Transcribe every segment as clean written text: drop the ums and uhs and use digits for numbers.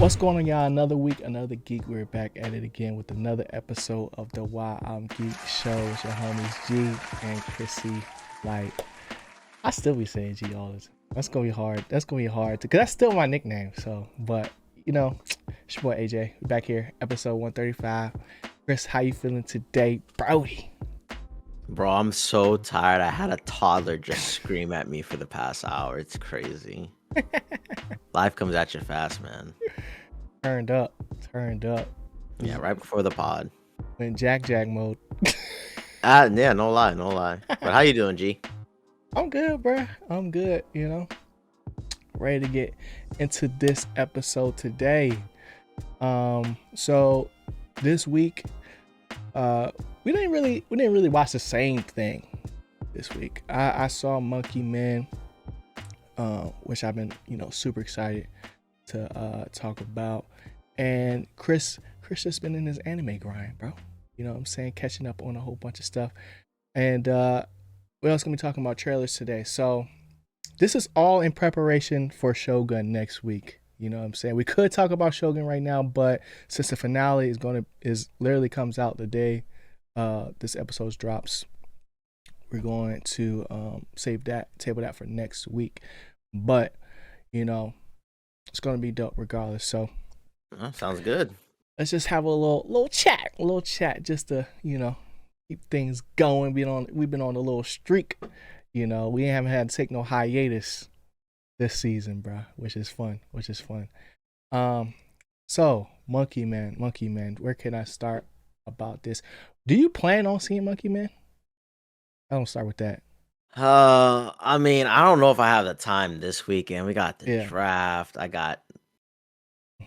What's going on, y'all? Another week, another geek. We're back at it again with another episode of the Why I'm Geek show with your homies G and ChrisyLite. I still be saying G all the time. That's gonna be hard. That's gonna be hard because that's still my nickname. So, but it's your boy AJ. We're back here, episode 135. Chris, how you feeling today, Brody? Bro, I'm so tired. I had a toddler just scream at me for the past hour. It's crazy. Life comes at you fast, man. Turned up, turned up. Yeah, right before the pod. In Jack mode. Yeah, no lie, no lie. But how you doing, G? I'm good, bro. I'm good. Ready to get into this episode today. So this week, we didn't really watch the same thing this week. I saw Monkey Man, which I've been super excited to talk about, and Chris just been in his anime grind, bro. You know what I'm saying, catching up on a whole bunch of stuff, and we're also gonna be talking about trailers today. So this is all in preparation for Shogun next week. You know what I'm saying? We could talk about Shogun right now, but since the finale is literally comes out the day this episode drops, we're going to table that for next week. But it's gonna be dope regardless. So Sounds good. let's just have a little chat, just to keep things going. We've been on a little streak. We haven't had to take no hiatus this season, bro, which is fun. So Monkey Man, where can I start about this? Do you plan on seeing Monkey Man? I don't start with that. I mean, I don't know if I have the time this weekend. We got the draft. I got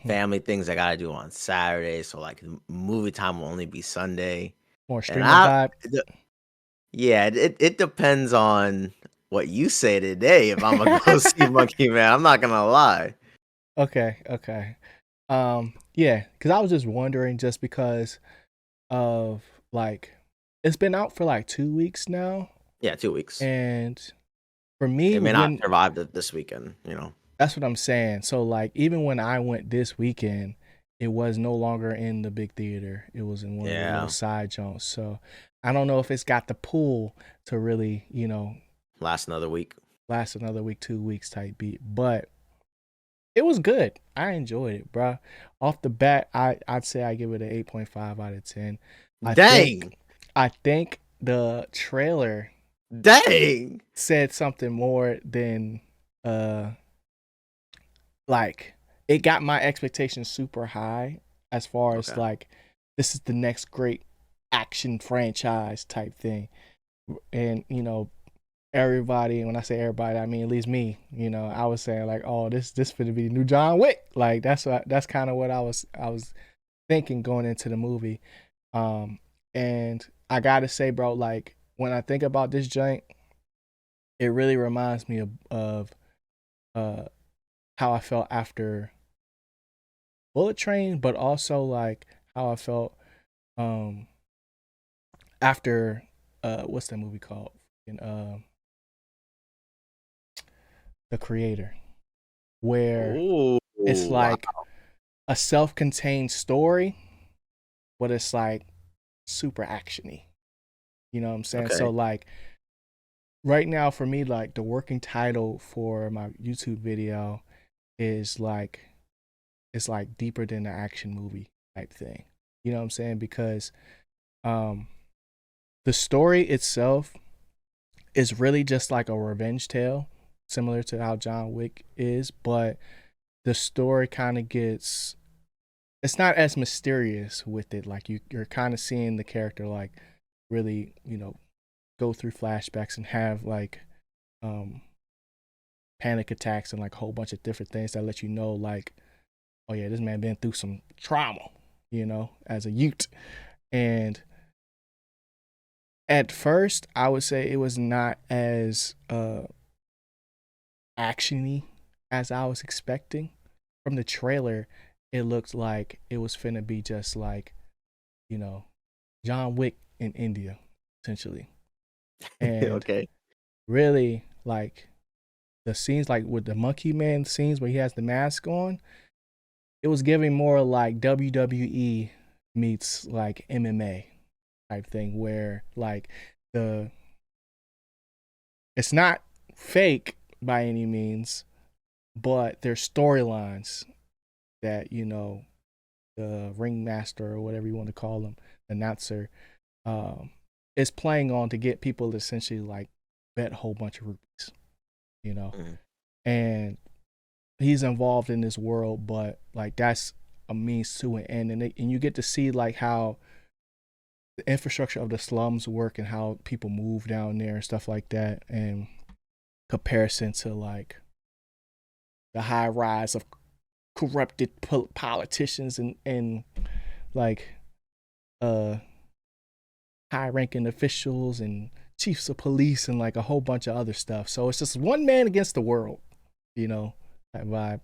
family things I gotta do on Saturday, so like movie time will only be Sunday. More streaming vibe. Yeah, it depends on what you say today. If I'm gonna go see Monkey Man, I'm not gonna lie. Okay. Yeah, because I was just wondering, just because of like it's been out for like 2 weeks now. Yeah, 2 weeks. And for me, it may not survive this weekend. That's what I'm saying. So like, even when I went this weekend, it was no longer in the big theater. It was in one of the little side joints. So I don't know if it's got the pull to really, last another week, 2 weeks type beat. But it was good. I enjoyed it, bro. Off the bat, I'd say I give it an 8.5 out of 10. I think the trailer said something more than like, it got my expectations super high as far as like, this is the next great action franchise type thing. And everybody, and when I say everybody, I mean at least me, I was saying like, oh, this finna be the new John Wick. Like that's kind of what I was thinking going into the movie. And I gotta say, bro, like when I think about this joint, it really reminds me of how I felt after Bullet Train, but also like how I felt after what's that movie called? The Creator, where it's like a self-contained story, but it's like super actiony. You know what I'm saying? So like right now for me, like the working title for my YouTube video is like, it's like deeper than the action movie type thing. You know what I'm saying? Because the story itself is really just like a revenge tale, similar to how John Wick is, but the story kind of it's not as mysterious with it. Like you're kind of seeing the character like really, go through flashbacks and have like panic attacks and like a whole bunch of different things that let you know like, oh yeah, this man been through some trauma, as a youth. And at first I would say it was not as actiony as I was expecting. From the trailer, it looked like it was finna be just like, John Wick in India, essentially. And really, like the scenes like with the Monkey Man scenes where he has the mask on, it was giving more like WWE meets like MMA type thing, where like the it's not fake by any means, but there's storylines that the ringmaster or whatever you want to call him, the announcer, um, is playing on to get people to essentially like bet a whole bunch of rupees, you know, Mm. and he's involved in this world, but like that's a means to an end, and you get to see like how the infrastructure of the slums work and how people move down there and stuff like that, and comparison to like the high rise of corrupted politicians and like uh high ranking officials and chiefs of police and like a whole bunch of other stuff. So it's just one man against the world, that vibe.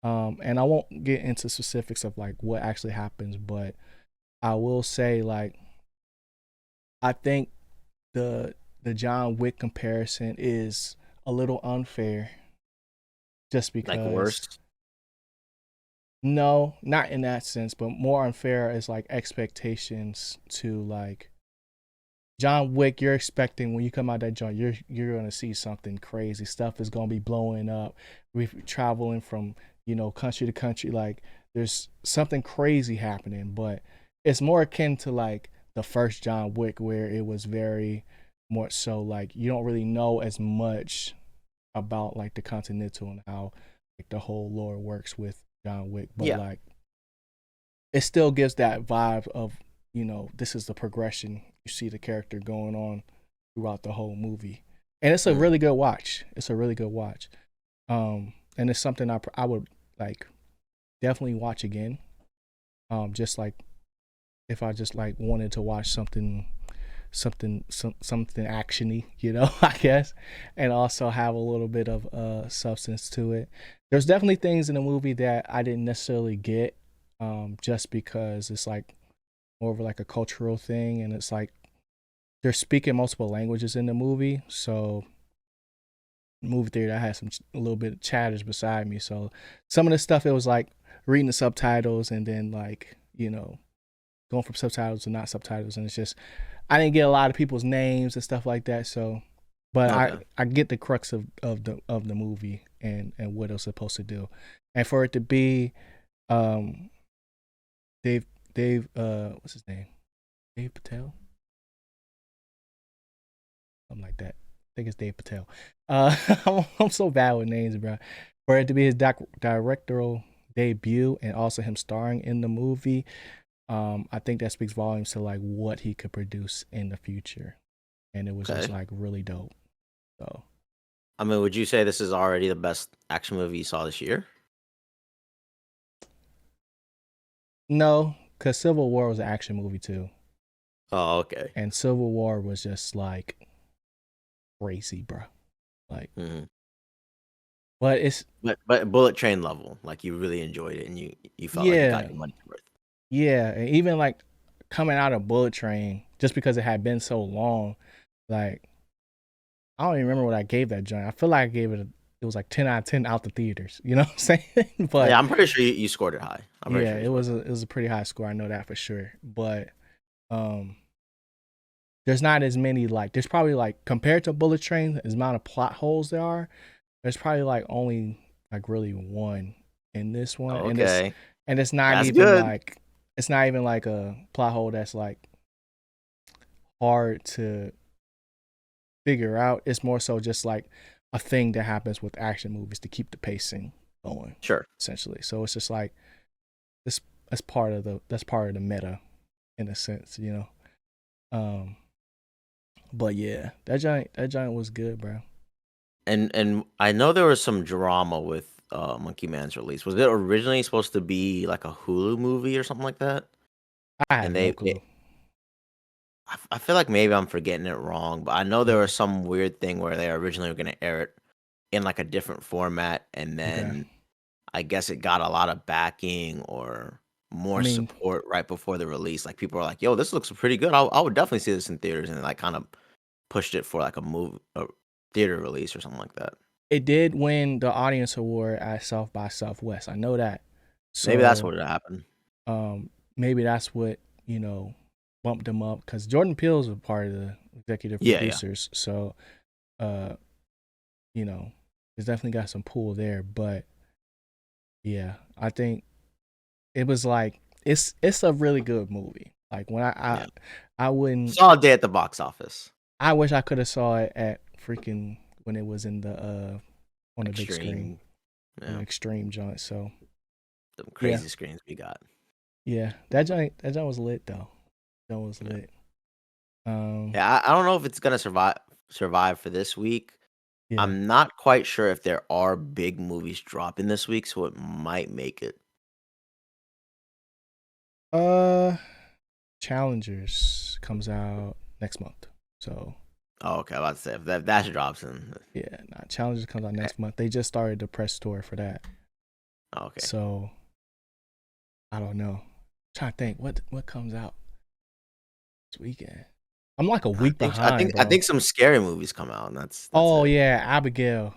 And I won't get into specifics of like what actually happens, but I will say like I think the John Wick comparison is a little unfair just Like because worse. no, not in that sense, but more unfair is like expectations to like John Wick. You're expecting when you come out that joint, you're gonna see something crazy. Stuff is gonna be blowing up. We're traveling from country to country. Like there's something crazy happening, but it's more akin to like the first John Wick, where it was very more so like you don't really know as much about like the Continental and how like the whole lore works with John Wick, but Yeah. like it still gives that vibe of this is the progression. You see the character going on throughout the whole movie, and it's a Mm. really good watch. It's a really good watch, and it's something I would like definitely watch again. Just like if I just like wanted to watch something actiony, I guess, and also have a little bit of substance to it. There's definitely things in the movie that I didn't necessarily get, just because it's like more of like a cultural thing, and it's like they're speaking multiple languages in the movie. So movie theater, I had a little bit of chatters beside me. So some of the stuff, it was like reading the subtitles and then like going from subtitles to not subtitles, and it's just I didn't get a lot of people's names and stuff like that. So, but I Okay. I get the crux of the movie and what it was supposed to do, and for it to be um Dave what's his name, Dave Patel, something like that. I think it's Dave Patel. I'm so bad with names, bro. For it to be his directorial debut and also him starring in the movie, I think that speaks volumes to like what he could produce in the future, and it was just Okay. like really dope. So I mean, would you say this is already the best action movie you saw this year? no, because Civil War was an action movie too, Oh, okay. and Civil War was just like crazy, bro. Like, Mhm. but it's But Bullet Train level, like, you really enjoyed it and you felt like you got yeah, your money's worth. yeah, and even like coming out of Bullet Train, just because it had been so long, like I don't even remember what I gave that joint. I feel like I gave it it was like 10 out of 10 out the theaters. You know what I'm saying? Yeah, But I'm pretty sure you scored it high. I'm pretty yeah, sure you it scored was it a high. it was a pretty high score. I know that for sure. But um there's not as many like there's probably like compared to Bullet Train, the amount of plot holes there are, there's probably like only like really one in this one. Oh, And it's okay. and it's not That's even good. like it's not even like a plot hole that's like hard to figure out. It's more so just like a thing that happens with action movies to keep the pacing going, Sure. essentially. So it's just like this that's part of the meta in a sense. Um but yeah, that giant was good, bro. And I know there was some drama with, Monkey Man's release. Was it originally supposed to be like a Hulu movie or something like that? I have And no they clue. I feel like maybe I'm forgetting it wrong, but I know there Okay. was some weird thing where they originally were gonna air it in, like, a different format, and Okay. then I guess it got a lot of backing or I more mean, support right before the release. Like, people are like, "Yo, this looks pretty good. I would definitely see this in theaters," and, like, kind of pushed it for, like, a theater release or something like that. it did win the audience award at South by Southwest. I know that. Maybe that's So what happened. maybe that's what bumped him up, because Jordan Peele's a part of the executive Yeah, yeah. producers. So uh, it's definitely got some pull there. But yeah, I think it was like it's a really good movie. Like when Yeah. I wouldn't. Solid day at the box office. I wish I could have saw it at freaking when it was in the on the big screen, Extreme. on the Yeah. extreme joint. So The yeah, crazy screens we got. yeah, that joint was lit though. That was Yeah. lit. Um, Yeah, I don't know if it's gonna survive for this week. yeah. I'm not quite sure if there are big movies dropping this week, so it might make it. Uh, Challengers comes out next month. So Oh, okay. I was about to say if that drops, then yeah, nah, Challengers comes out next month. They just started the press tour for that. okay. So I don't know. Trying to think what comes out this weekend. I'm like a I week think I behind, think I bro. think some scary movies come out, and that's Oh it. yeah, Abigail.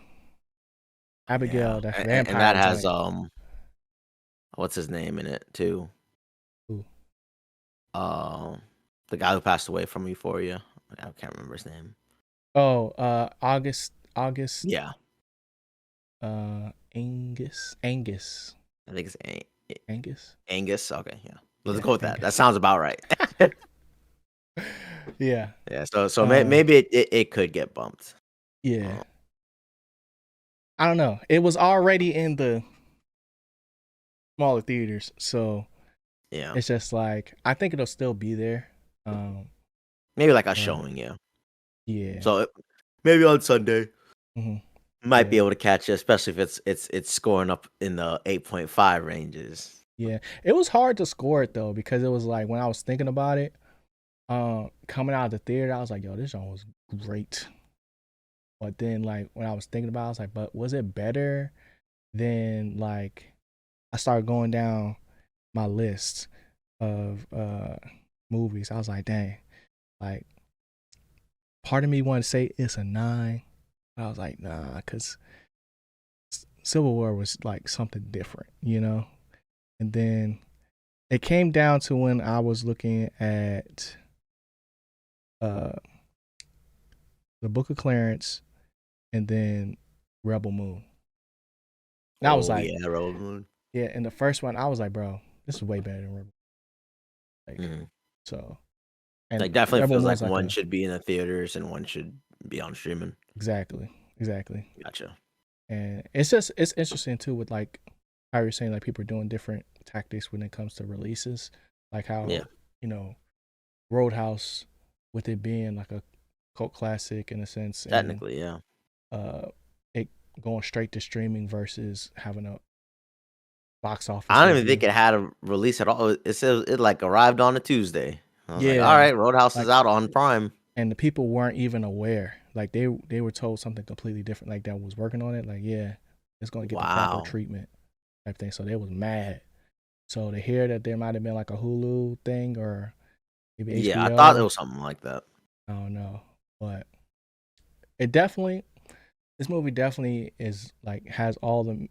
Yeah, Abigail, that and that vampire has joint. what's his name in it too? Ooh. Um, the guy who passed away from Euphoria. I can't remember his name. Oh, August, Yeah, Angus, I think it's Angus. Angus. Okay, yeah. Let's Yeah, go with that. That Angus. sounds about right. Yeah, Yeah. So um, maybe it could get bumped. yeah. Uh, I don't know. It was already in the smaller theaters, so yeah. it's just like I think it'll still be there. Um, Maybe like a but showing. Yeah. yeah, So maybe on Sunday hmm might be yeah, able to catch it, especially if it's scoring up in the 8.5 ranges. yeah. It was hard to score it though, because it was like when I was thinking about it, coming out of the theater, I was like, yo, this song was great. But then like when I was thinking about it, I was like, but was it better than like I started going down my list of movies. I was like, dang, like part of me wanted to say it's a 9. But I was like, nah, because Civil War was like something different, And then it came down to when I was looking at uh the Book of Clarence and then Rebel Moon. And I was Oh like, yeah, Road Moon. yeah, in the first one, I was like, bro, this is way better than Rebel. Like, Mhm. so, and Like definitely Rebel feels Moon's like like one a should be in the theaters and one should be on streaming. exactly. Gotcha. And it's interesting too with like how you're saying like people are doing different tactics when it comes to releases, like Yeah, how Roadhouse, with it being like a cult classic in a sense, and technically, yeah. uh it going straight to streaming versus having a box office I don't even think debut. it had a release at all. It says it like arrived on a Tuesday. I was like, all Yeah, right, Roadhouse is like, out on Prime. and the people weren't even aware. Like they were told something completely different. Like that was working on it. Like yeah, it's gonna get the proper Wow. treatment type thing. So they was mad. So to hear that there might have been like a Hulu thing or maybe Yeah, I thought it HBO, was something like that. I don't know, but it definitely this movie definitely is like has all the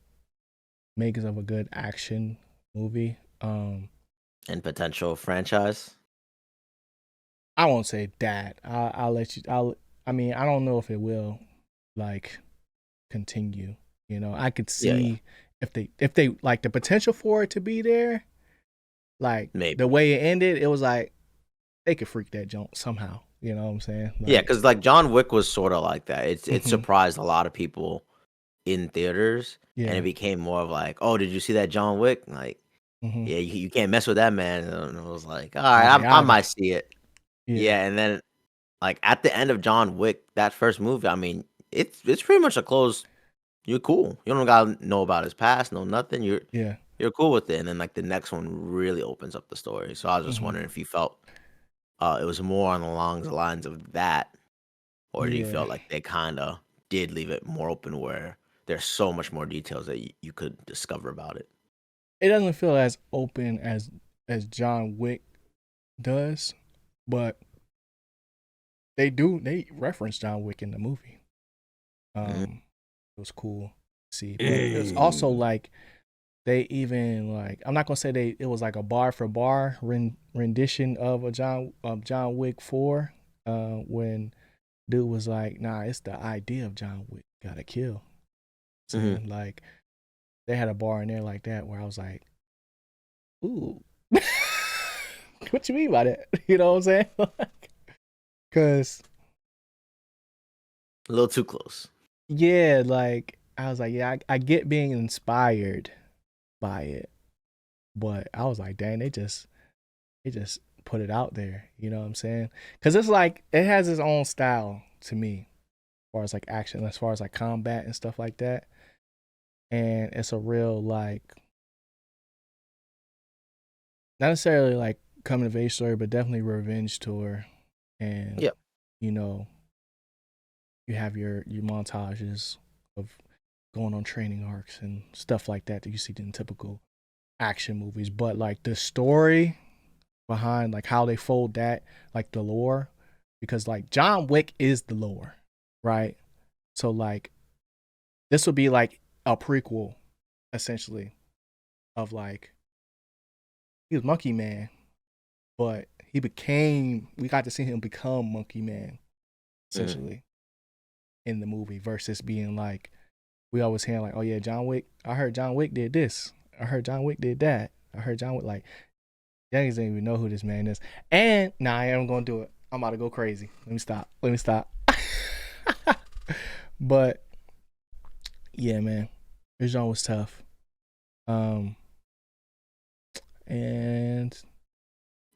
makings of a good action movie. And potential franchise. I won't say that. I'll let you. I mean, I don't know if it will like continue. I could Yeah, yeah. see if they like the potential for it to be there. Like the Maybe. way it ended, it was like they could freak that jump somehow. You know what I'm saying? Yeah, Like, because like John Wick was sort of like that. It hmm surprised a lot of people in theaters, and it yeah, became more of like, oh, did you see that John Wick? Like, hmm yeah, you can't mess with that man. And it was like, all I right, was like, I I might bet. see it. Yeah, Yeah, and then like at the end of John Wick, that first movie, I mean, it's pretty much a close. You're cool. You don't gotta know about his past, no nothing. yeah, You're cool with it, and then like the next one really opens up the story. So I was just hmm wondering if you felt it was more on along the lines of that, or do you yeah. feel like they kind of did leave it more open where there's so much more details that you could discover about it? It doesn't feel as open as John Wick does, but they reference John Wick in the movie. Mm. It was cool to see, but it was also like they even like, I'm not gonna say it was like a bar for bar rendition of a John Wick 4, when dude was like, nah, it's the idea of John Wick gotta kill. Mhm. Saying like they had a bar in there like that where I was like, ooh. What you mean by that? You know what I'm saying? Cause A little too close. yeah, like I was like, yeah, I get being inspired by it, but I was like, dang, they just put it out there. You know what I'm saying? Because it's like it has its own style to me, as far as like action, as far as like combat and stuff like that, and it's a real like not necessarily like coming of age story, but definitely revenge tour, and Yep. you know you have your montages of going on training arcs and stuff like that you see in typical action movies, but like the story behind like how they fold that, like the lore, because like John Wick is the lore, right? So like this would be like a prequel essentially of like he was Monkey Man, but we got to see him become Monkey Man Mhm. essentially in the movie versus being like we always hear like, oh yeah, John Wick, I heard John Wick did this, I heard John Wick did that, I heard John Wick, like Youngins didn't even know who this man is. And nah, I am gonna do it. I'm about to go crazy. Let me stop. Let me stop. But yeah, man, this joint was tough. Um, and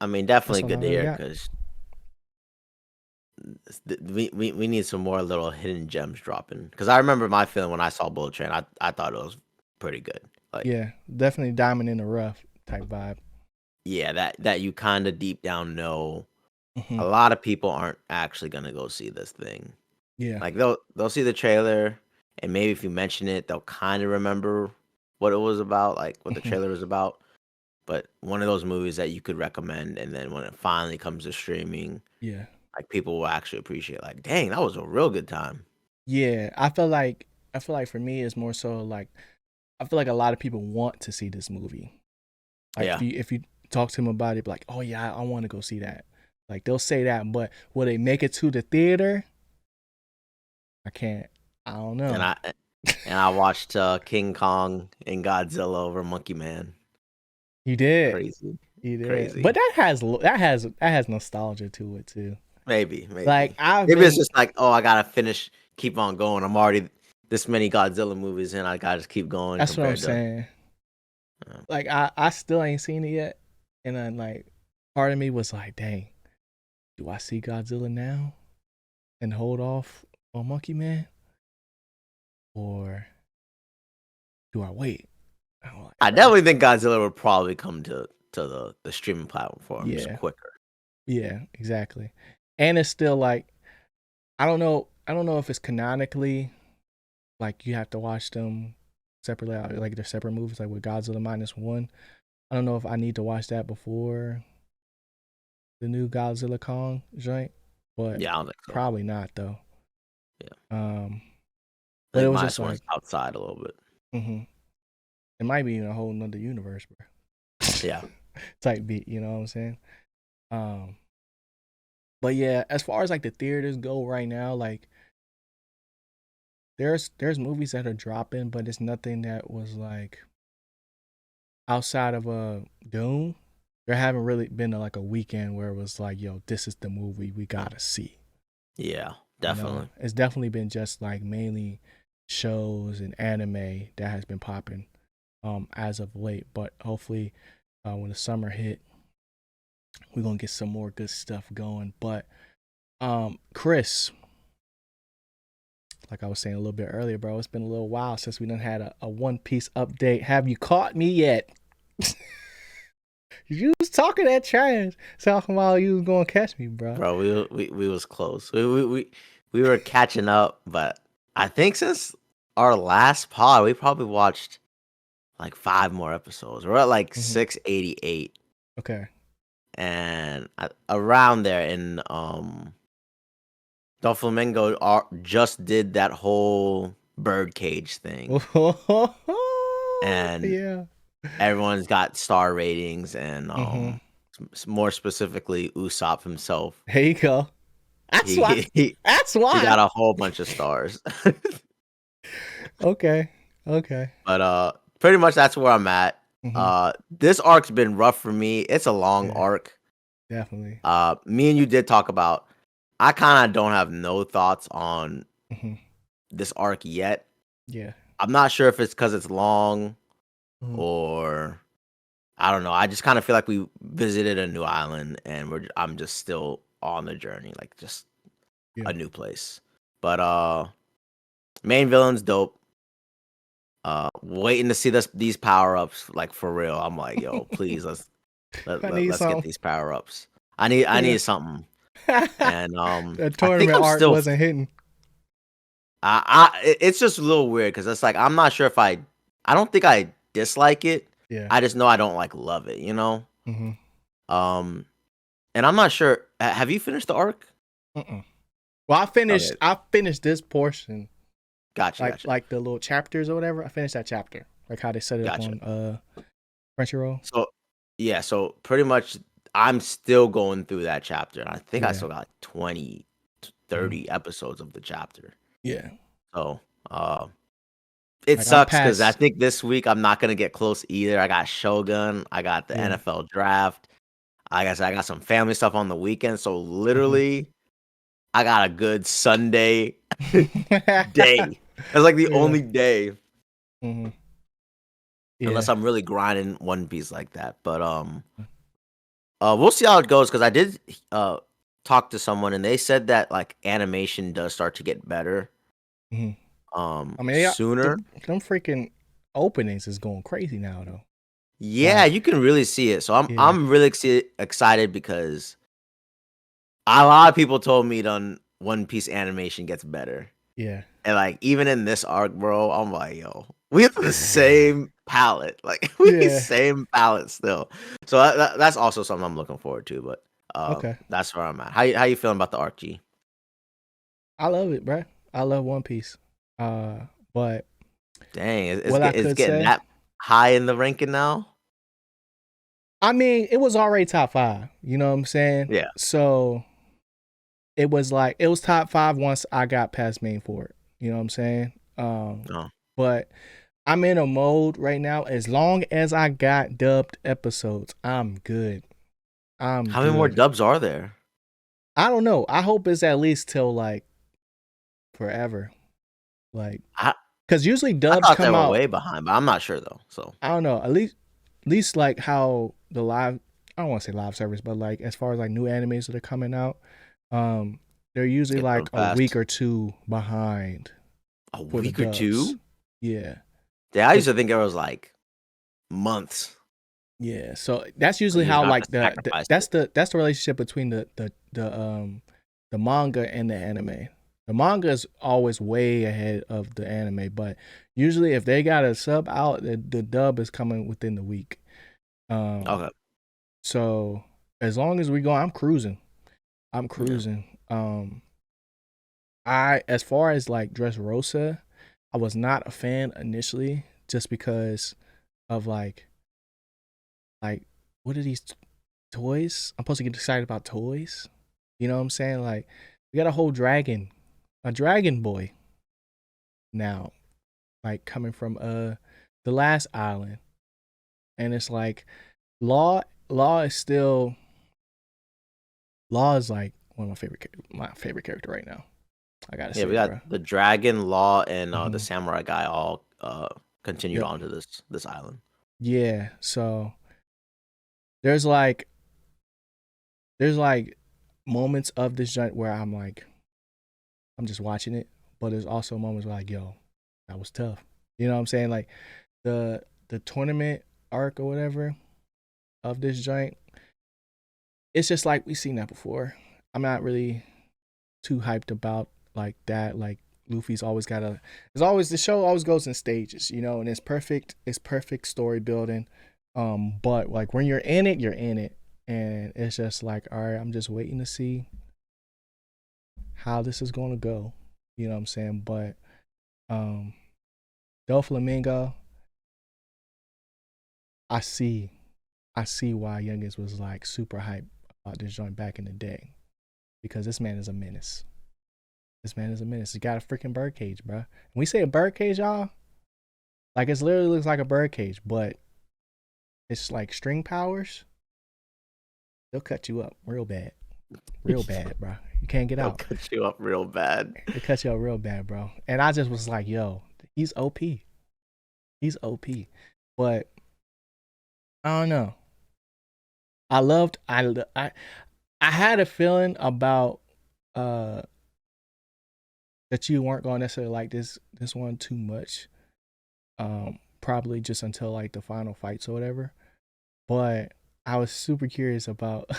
I mean, that's definitely all I good to really hear got. because we need some more little hidden gems dropping. Because I remember my feeling when I saw Bullet Train. I thought it was pretty good. Like, Yeah, definitely diamond in the rough type vibe. yeah, that you kind of deep down know Hmm. a lot of people aren't actually gonna go see this thing. Yeah. Like they'll see the trailer, and maybe if you mention it, they'll kind of remember what it was about, like what the Hmm. trailer was about. But one of those movies that you could recommend, and then when it finally comes to streaming, Yeah. like people will actually appreciate. Like, dang, that was a real good time. Yeah. I feel like for me it's more so like I feel like a lot of people want to see this movie. Like Yeah, if you talk to them about it, like, oh yeah, I want to go see that. Like they'll say that, but will they make it to the theater? I can't. I don't and know. I watched King Kong and Godzilla over Monkey Man. You did. Crazy, You did. But crazy. that has nostalgia to it too. Maybe, Like maybe. I've Maybe it's been. just like, oh, I gotta finish, keep on going. I'm already this many Godzilla movies in. I gotta just keep going That's what I'm compared to. saying. Uh, Like I still ain't seen it yet, and then like part of me was like, dang, do I see Godzilla now and hold off on Monkey Man, or do I wait? I'm like, I bro. definitely think Godzilla would probably come to the streaming platforms Yeah. quicker. Yeah. Exactly. And it's still like I don't know. I don't know if it's canonically like you have to watch them separately, like they're separate movies, like with Godzilla minus one. I don't know if I need to watch that before the new Godzilla Kong joint, but Yeah, I don't think so. probably not though. Yeah, Um, I but it think was just minus one's like, outside a little bit. hmm it might be in a whole nother universe, bro. Yeah, Type beat, you know what I'm saying? Um, but yeah, as far as like the theaters go right now, like there's movies that are dropping, but it's nothing that was like outside of a Doom. There haven't really been like a weekend where it was like, yo, this is the movie we gotta see. yeah, You know, definitely. it's definitely been just like mainly shows and anime that has been popping as of late. But hopefully, when the summer hit, we're gonna get some more good stuff going. But Chris, like I was saying a little bit earlier, bro, it's been a little while since we done had a One Piece update. Have you caught me yet? You was talking that trash, talking about you was gonna catch me, bro. Bro, we was close. We were catching up, but I think since our last pod, we probably watched like 5 more episodes. We're at like Hmm. 688, Okay. and around there in Doflamingo just did that whole birdcage thing, and Yeah. everyone's got star ratings, and Mm-hmm. more specifically, Usopp himself. There you go. That's why. He he That's he why. got a whole bunch of stars. Okay. Okay. But pretty much that's where I'm at. Mm-hmm. This arc's been rough for me. It's a long Yeah. arc. Definitely. Me and you did talk about. I kind of don't have no thoughts on Mm-hmm. this arc yet. Yeah. I'm not sure if it's because it's long Mm-hmm. or I don't know. I just kind of feel like we visited a new island and I'm just still on the journey, like just Yeah. a new place. But main villain's dope. Waiting to see these power ups, like for real. I'm like, yo, please I need let's get something. these power ups. I Yeah. need something. And The I think tournament I'm art still wasn't hitting. it's just a little weird because it's like I'm not sure if I don't think I dislike it. Yeah. I just know I don't like love it, you know? Mm-hmm. Um and I'm not sure have you finished the arc? Mm-mm. Well, Okay, I finished this portion, gotcha. like the little chapters or whatever. I finished that chapter, like how they set it up Gotcha. on Crunchyroll. So yeah, so pretty much I'm still going through that chapter. I think I Yeah. still got 20 to Mm-hmm. 30 episodes of the chapter. Yeah. So it Like I'm sucks because I past. think this week I'm not gonna get close either. I got Shogun, I got the Yeah. NFL draft. Like I guess I got some family stuff on the weekend. So Mm-hmm. literally I got a good Sunday day. It's like the Yeah. only day, Mm-hmm. unless Yeah. I'm really grinding One Piece like that. But we'll see how it goes because I did uh talk to someone and they said that like animation does start to get better Mm-hmm. I mean, sooner. them freaking openings is going crazy now, though. Yeah, Like, you can really see it. So yeah, I'm really excited because a lot of people told me done One Piece animation gets better. yeah, And like even in this arc, bro, I'm like, yo, we have the same palette. Like we the yeah. same palette still. So that's also something I'm looking forward to. But Okay, that's where I'm at. How you feeling about the arc, G? I love it, bruh. I love One Piece. Uh, but Dang, what I it's could getting say, that high in the ranking now. I mean, it was already top five. You know what I'm saying? Yeah. So it was like it was top five once I got past main for it. You know what I'm saying? Oh. But I'm in a mode right now. As long as I got dubbed episodes, I'm good. I'm How many more good. dubs are there? I don't know. I hope it's at least till like forever. Like, I cause usually I dubs thought they come were out. way behind, but I'm not sure though. So I don't know. At least like how the live. I don't want to say live service, but like as far as like new animes that are coming out, they're usually get like them a week fast. or two behind A for the week or dubs. two? Yeah. Yeah, I used Cause to think it was like months. yeah. So that's Like usually you how have to like sacrifice it. that's the relationship between the manga and the anime. The manga is always way ahead of the anime, but usually if they got a sub out, the dub is coming within the week. Um, Okay. so as long as we go, I'm cruising. I'm Yeah. cruising. I as far as like Dressrosa, I was not a fan initially, just because of like what are these toys? I'm supposed to get excited about toys. You know what I'm saying? Like we got a whole a dragon boy now, like coming from the last island, and it's like Law is still Law is like one of my favorite character right now. I gotta Yeah, say we it, got bro. the dragon, law, and the Hmm. samurai guy all continued Yep. onto this island. Yeah. So there's like there's like moments of this joint where I'm just watching it, but there's also moments where like, yo, that was tough. You know what I'm saying? Like the tournament arc or whatever of this joint, it's just like we've seen that before. I'm not really too hyped about like that. Like Luffy's always got a. There's always the show always goes in stages, you know, and it's perfect. It's perfect story building. But like when you're in it, you're in it, and it's just like, all right, I'm just waiting to see how this is gonna go. You know what I'm saying? But um, Doflamingo, I see why Youngins was like super hype about this joint back in the day, because this man is a menace. This man is a menace. He got a freaking bird cage, bro. When we say a bird cage, y'all, like it literally looks like a bird cage, but it's like string powers. They'll cut you up real bad, bro. You can't get out. They'll cut you up real bad. They cut you up real bad, bro. And I just was like, yo, he's OP. He's OP. But I don't know. I had a feeling about that you weren't going to necessarily like this one too much. Probably just until like the final fights or whatever. But I was super curious about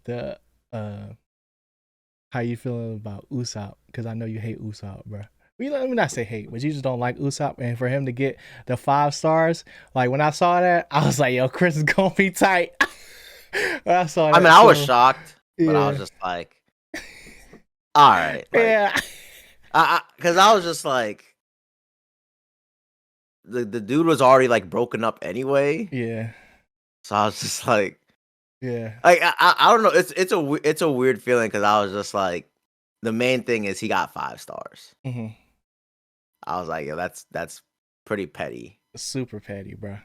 the how you feeling about Usopp, because I know you hate Usopp, bro. Let me not say hate, but you just don't like Usopp. And for him to get the 5 stars, like when I saw that, I was like, yo, Chris is gonna be tight. When I saw that, I mean, I was shocked, but I was just like, all right. Like, yeah. Because I was just like, the dude was already like broken up anyway. Yeah. So I was just like, yeah. Like I don't know. It's a weird feeling, because I was just like, the main thing is he got 5 stars. Mm-hmm. I was like, yo, that's pretty petty. Super petty, bro.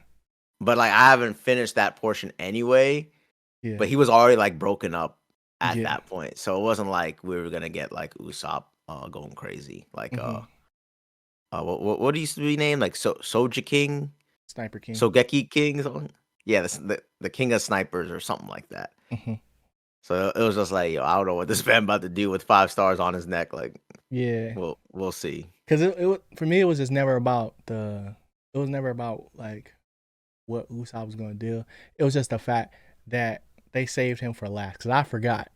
But like, I haven't finished that portion anyway. Yeah. But he was already like broken up at that point, so it wasn't like we were gonna get like Usopp going crazy. Like what used to be named, like Soja King, Sniper King, Sogeki King, something. Yeah, the king of snipers or something like that. Mm-hmm. So it was just like, yo, I don't know what this man about to do with 5 stars on his neck. Like, yeah, we'll see. Because it for me, it was just never about it was never about like what Usopp was gonna do. It was just the fact that they saved him for last. Because I forgot.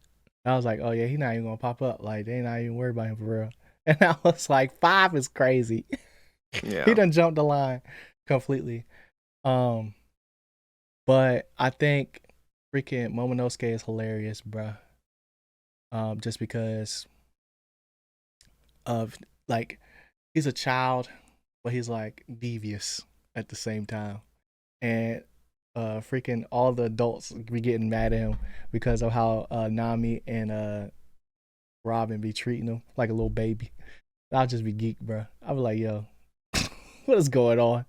I was like, oh yeah, he's not even gonna pop up. Like, they not even worried about him for real. And I was like, 5 is crazy. Yeah, he done jumped the line completely. But I think freaking Momonosuke is hilarious, bruh. Just because of like, he's a child, but he's like devious at the same time. And freaking all the adults be getting mad at him because of how Nami and Robin be treating him like a little baby. I'll just be geeked, bro. I'll be like, yo, what is going on?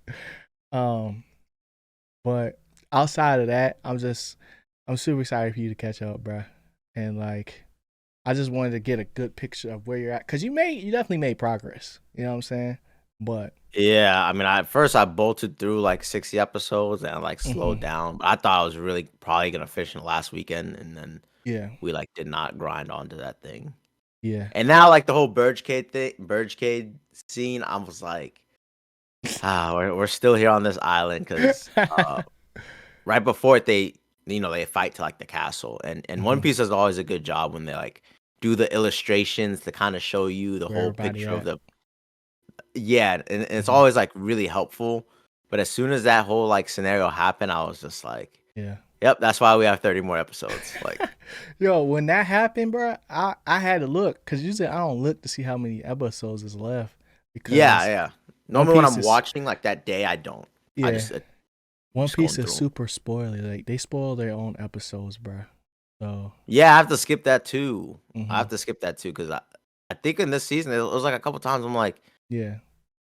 But outside of that, I'm super excited for you to catch up, bro. And like, I just wanted to get a good picture of where you're at, because you definitely made progress. You know what I'm saying? But yeah, I mean, at first I bolted through like 60 episodes and like slowed down. But I thought I was really probably gonna finish in the last weekend, and then we like did not grind onto that thing. Yeah. And now like the whole Birdcage scene, I was like, we're still here on this island, because right before it, they fight to like the castle, and One Piece does always a good job when they like do the illustrations to kind of show you the whole picture of the. Yeah, and it's always like really helpful. But as soon as that whole like scenario happened, I was just like, yeah, yep, that's why we have 30 more episodes. Like, yo, when that happened, bro, I had to look, because usually I don't look to see how many episodes is left. Because yeah. Normally when I'm watching like that day, I don't. Yeah. I just One Piece is super spoily. Like, they spoil their own episodes, bro. So yeah, I have to skip that too. I have to skip that too, because I think in this season it was like a couple times I'm like, yeah,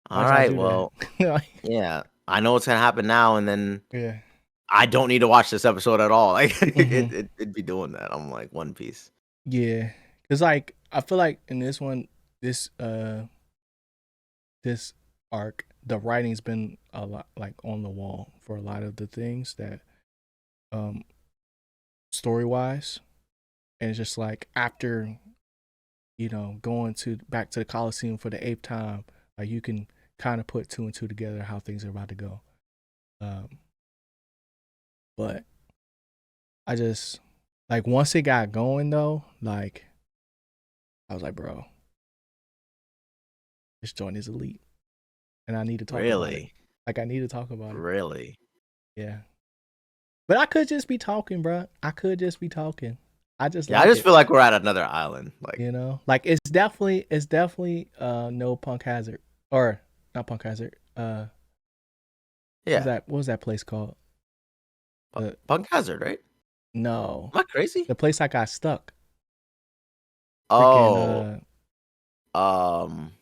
all right, well, yeah, I know what's gonna happen now, and then I don't need to watch this episode at all. Like, it'd be doing that. I'm like, One Piece. Yeah, because like I feel like in this one, this arc, the writing's been a lot like on the wall for a lot of the things that story wise, and it's just like after going back to the Coliseum for the 8th time, like you can kind of put 2 and 2 together how things are about to go. But I just like, once it got going though, like I was like, bro, this joint is elite, and I need to talk about it. Like, I need to talk about it. Really? Yeah. But I could just be talking, bro. I could just be talking. I just feel like we're at another island. Like, like it's definitely no Punk Hazard, or not Punk Hazard. Yeah. What was that place called? The Punk Hazard, right? no, Am I crazy? the place I got stuck. Freaking Oh,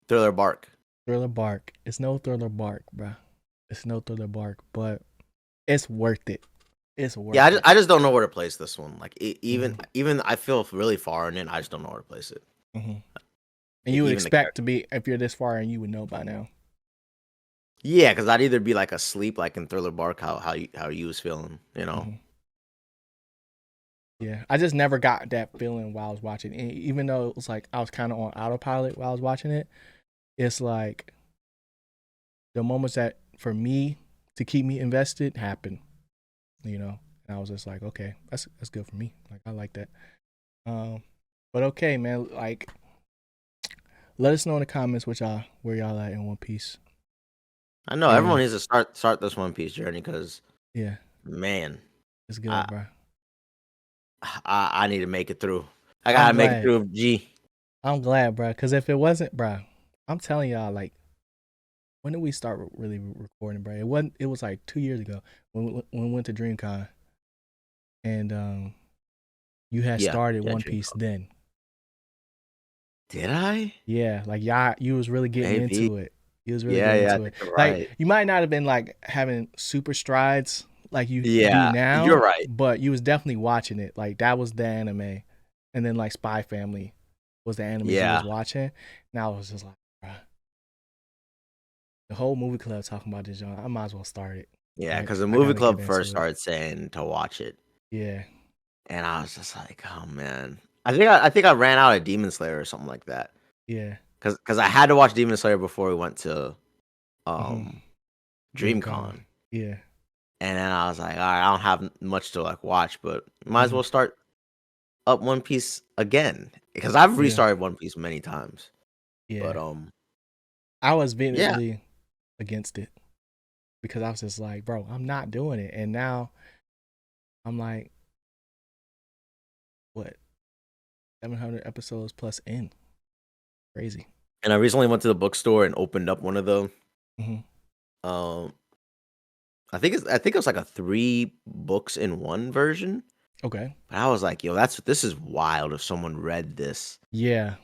Thriller Bark. Thriller Bark. It's no Thriller Bark, bruh. It's no Thriller Bark, but it's worth it. It's Yeah, worth it. I just don't know where to place this one. Like even Mhm. even I feel really far in it. I just don't know where to place it. And Like you would even the expect to be, if you're this far and you would know by now. yeah, because I'd either be like asleep, like in Thriller Bark, how you was feeling, Yeah, I just never got that feeling while I was watching it. Even though it was like I was kind of on autopilot while I was watching it, it's like the moments that for me to keep me invested happen, and I was just like, okay, that's good for me. Like I like that. But okay, man, like let us know in the comments where y'all at in One Piece. I know everyone And needs to start this One Piece journey because yeah, man, it's good, I, bro. I need to make it through. I I'm gotta make it glad. through. I'm glad, bro. Because if it wasn't, bro, I'm telling y'all, like, when did we start really recording, bro? It wasn't. It was like 2 years ago when we went to DreamCon, and you had Yeah, started yeah, One Dream Piece Call. then. Did I? Yeah, like y'all, you was really getting Maybe. into it. You was really Yeah, getting yeah, I into it. think you're Like right. you might not have been like having super strides like you do Yeah, you're now, right. but you was definitely watching it. Like that was the anime, and then like Spy Family was the animes you was Yeah, watching. Now I was just like, bruh, the whole movie club talking about this genre. I might as well start it. yeah, Like because the I movie gotta get club first into it. started saying to watch it, Yeah, and I was just like, oh man. I think I ran out of Demon Slayer or something like that. yeah. Cause I had to watch Demon Slayer before we went to Mm-hmm. um DreamCon. DreamCon. Yeah, And then I was like, all right, I don't have much to like watch, but might as mm-hmm. well start up One Piece again. Because I've Yeah, restarted One Piece many times. But yeah. I was yeah. vehemently against it because I was just like, bro, I'm not doing it. And now I'm like, what, 700 episodes plus in? Crazy. And I recently went to the bookstore and opened up one of them. Mm-hmm. Um I think it was like a 3 books in one version. Okay. But I was like, yo, this is wild if someone read this. Yeah,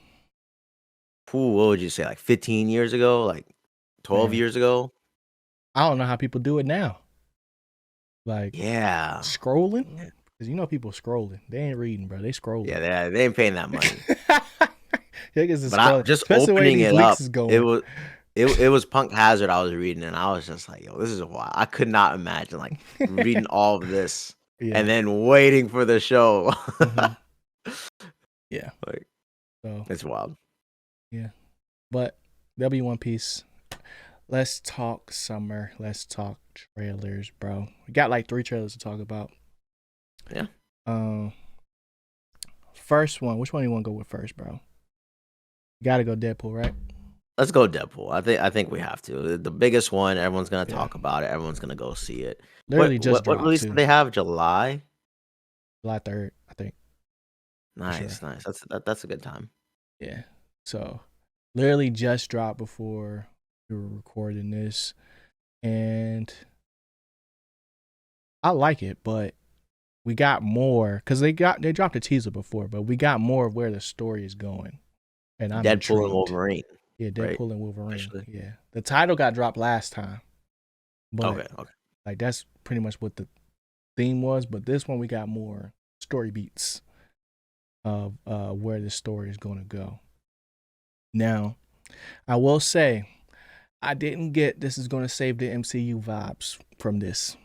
What would you say, like 15 years ago? Like 12 man. years ago? I don't know how people do it now. Like Yeah. scrolling, Yeah, because people scrolling. They ain't reading, bro. They scrolling. yeah, they ain't paying that money. Niggas is But I scrolling, just especially the way opening these it leaks up, is it going. was it was Punk Hazard I was reading, and I was just like, "Yo, this is wild." I could not imagine like reading all of this and Yeah. then waiting for the show. Mm-hmm. Yeah. Like So it's wild. yeah, but there'll be One Piece. Let's talk summer. Let's talk trailers, bro. We got like 3 trailers to talk about. Yeah. Um, First one. Which one do you want to go with first, bro? You gotta go Deadpool, right? Let's go Deadpool. I think we have to. The biggest one, everyone's gonna Yeah. talk about it. Everyone's gonna go see it. Literally just What dropped release did too. they have? July? July 3rd, I think. For sure. Nice, nice. That's a good time. Yeah. So literally just dropped before we were recording this. And I like it, but we got more because they dropped a teaser before, but we got more of where the story is going. And I'm Deadpool and intrigued. Wolverine, Yeah, right? Deadpool and Wolverine. Officially. Yeah. The title got dropped last time. But Okay, okay. like that's pretty much what the theme was. But this one we got more story beats of where the story is gonna go. Now, I will say I didn't get this is gonna save the MCU vibes from this.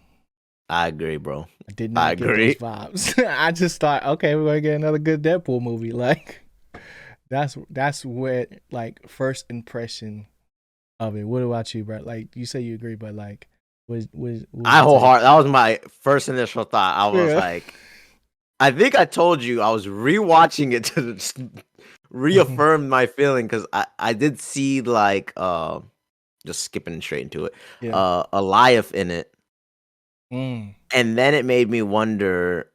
I agree, bro. I did I not get those agree. vibes. I just thought, okay, we're gonna get another good Deadpool movie. Like that's where like first impression of it. What about you, bro? Like you say you agree, but like what was I your take? wholeheart. That was my first initial thought. I was Yeah. like, I think I told you I was rewatching it to just Mhm. reaffirm my feeling because I did see like just skipping straight into it Yeah. a Life in it, Mm. and then it made me wonder,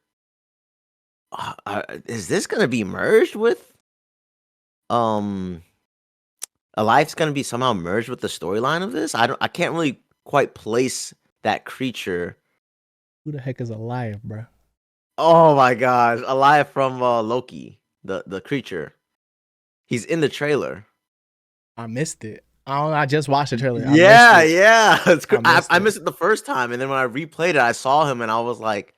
is this gonna be merged with um a Life's gonna be somehow merged with the storyline of this? I can't really quite place that creature Who the heck is alive, bro? Oh my gosh, alive from Loki, the creature. He's in the trailer. I missed it. I don't know. I just watched the trailer. I missed Yeah, it. yeah. I missed I it. missed it the first time, and then when I replayed it, I saw him, and I was like,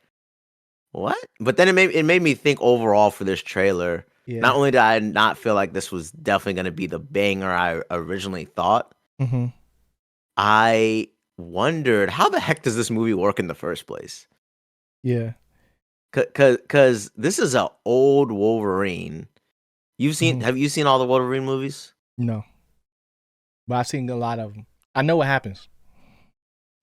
"What?" But then it made me think overall for this trailer. Not Yeah. only did I not feel like this was definitely going to be the banger I originally thought, Mm-hmm. I wondered how the heck does this movie work in the first place? Yeah. Cause this is an old Wolverine. Mm-hmm. Have you seen all the Wolverine movies? No, but I've seen a lot of them. I know what happens.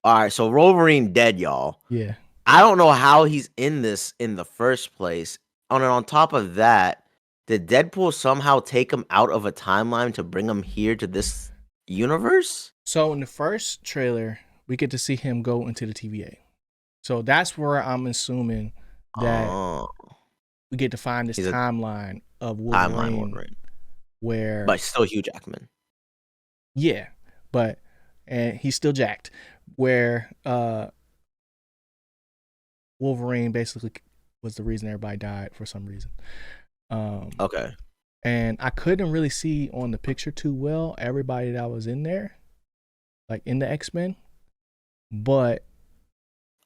All right, so Wolverine dead, y'all. Yeah. I don't know how he's in this in the first place. And on top of that, did Deadpool somehow take him out of a timeline to bring him here to this universe? So in the first trailer, we get to see him go into the TVA. So that's where I'm assuming that Oh, we get to find this he's a timeline of timeline Wolverine Wolverine, where, but still Hugh Jackman. yeah, but and he's still jacked. Where Wolverine basically was the reason everybody died for some reason. Okay. And I couldn't really see on the picture too well everybody that was in there, like in the X-Men, but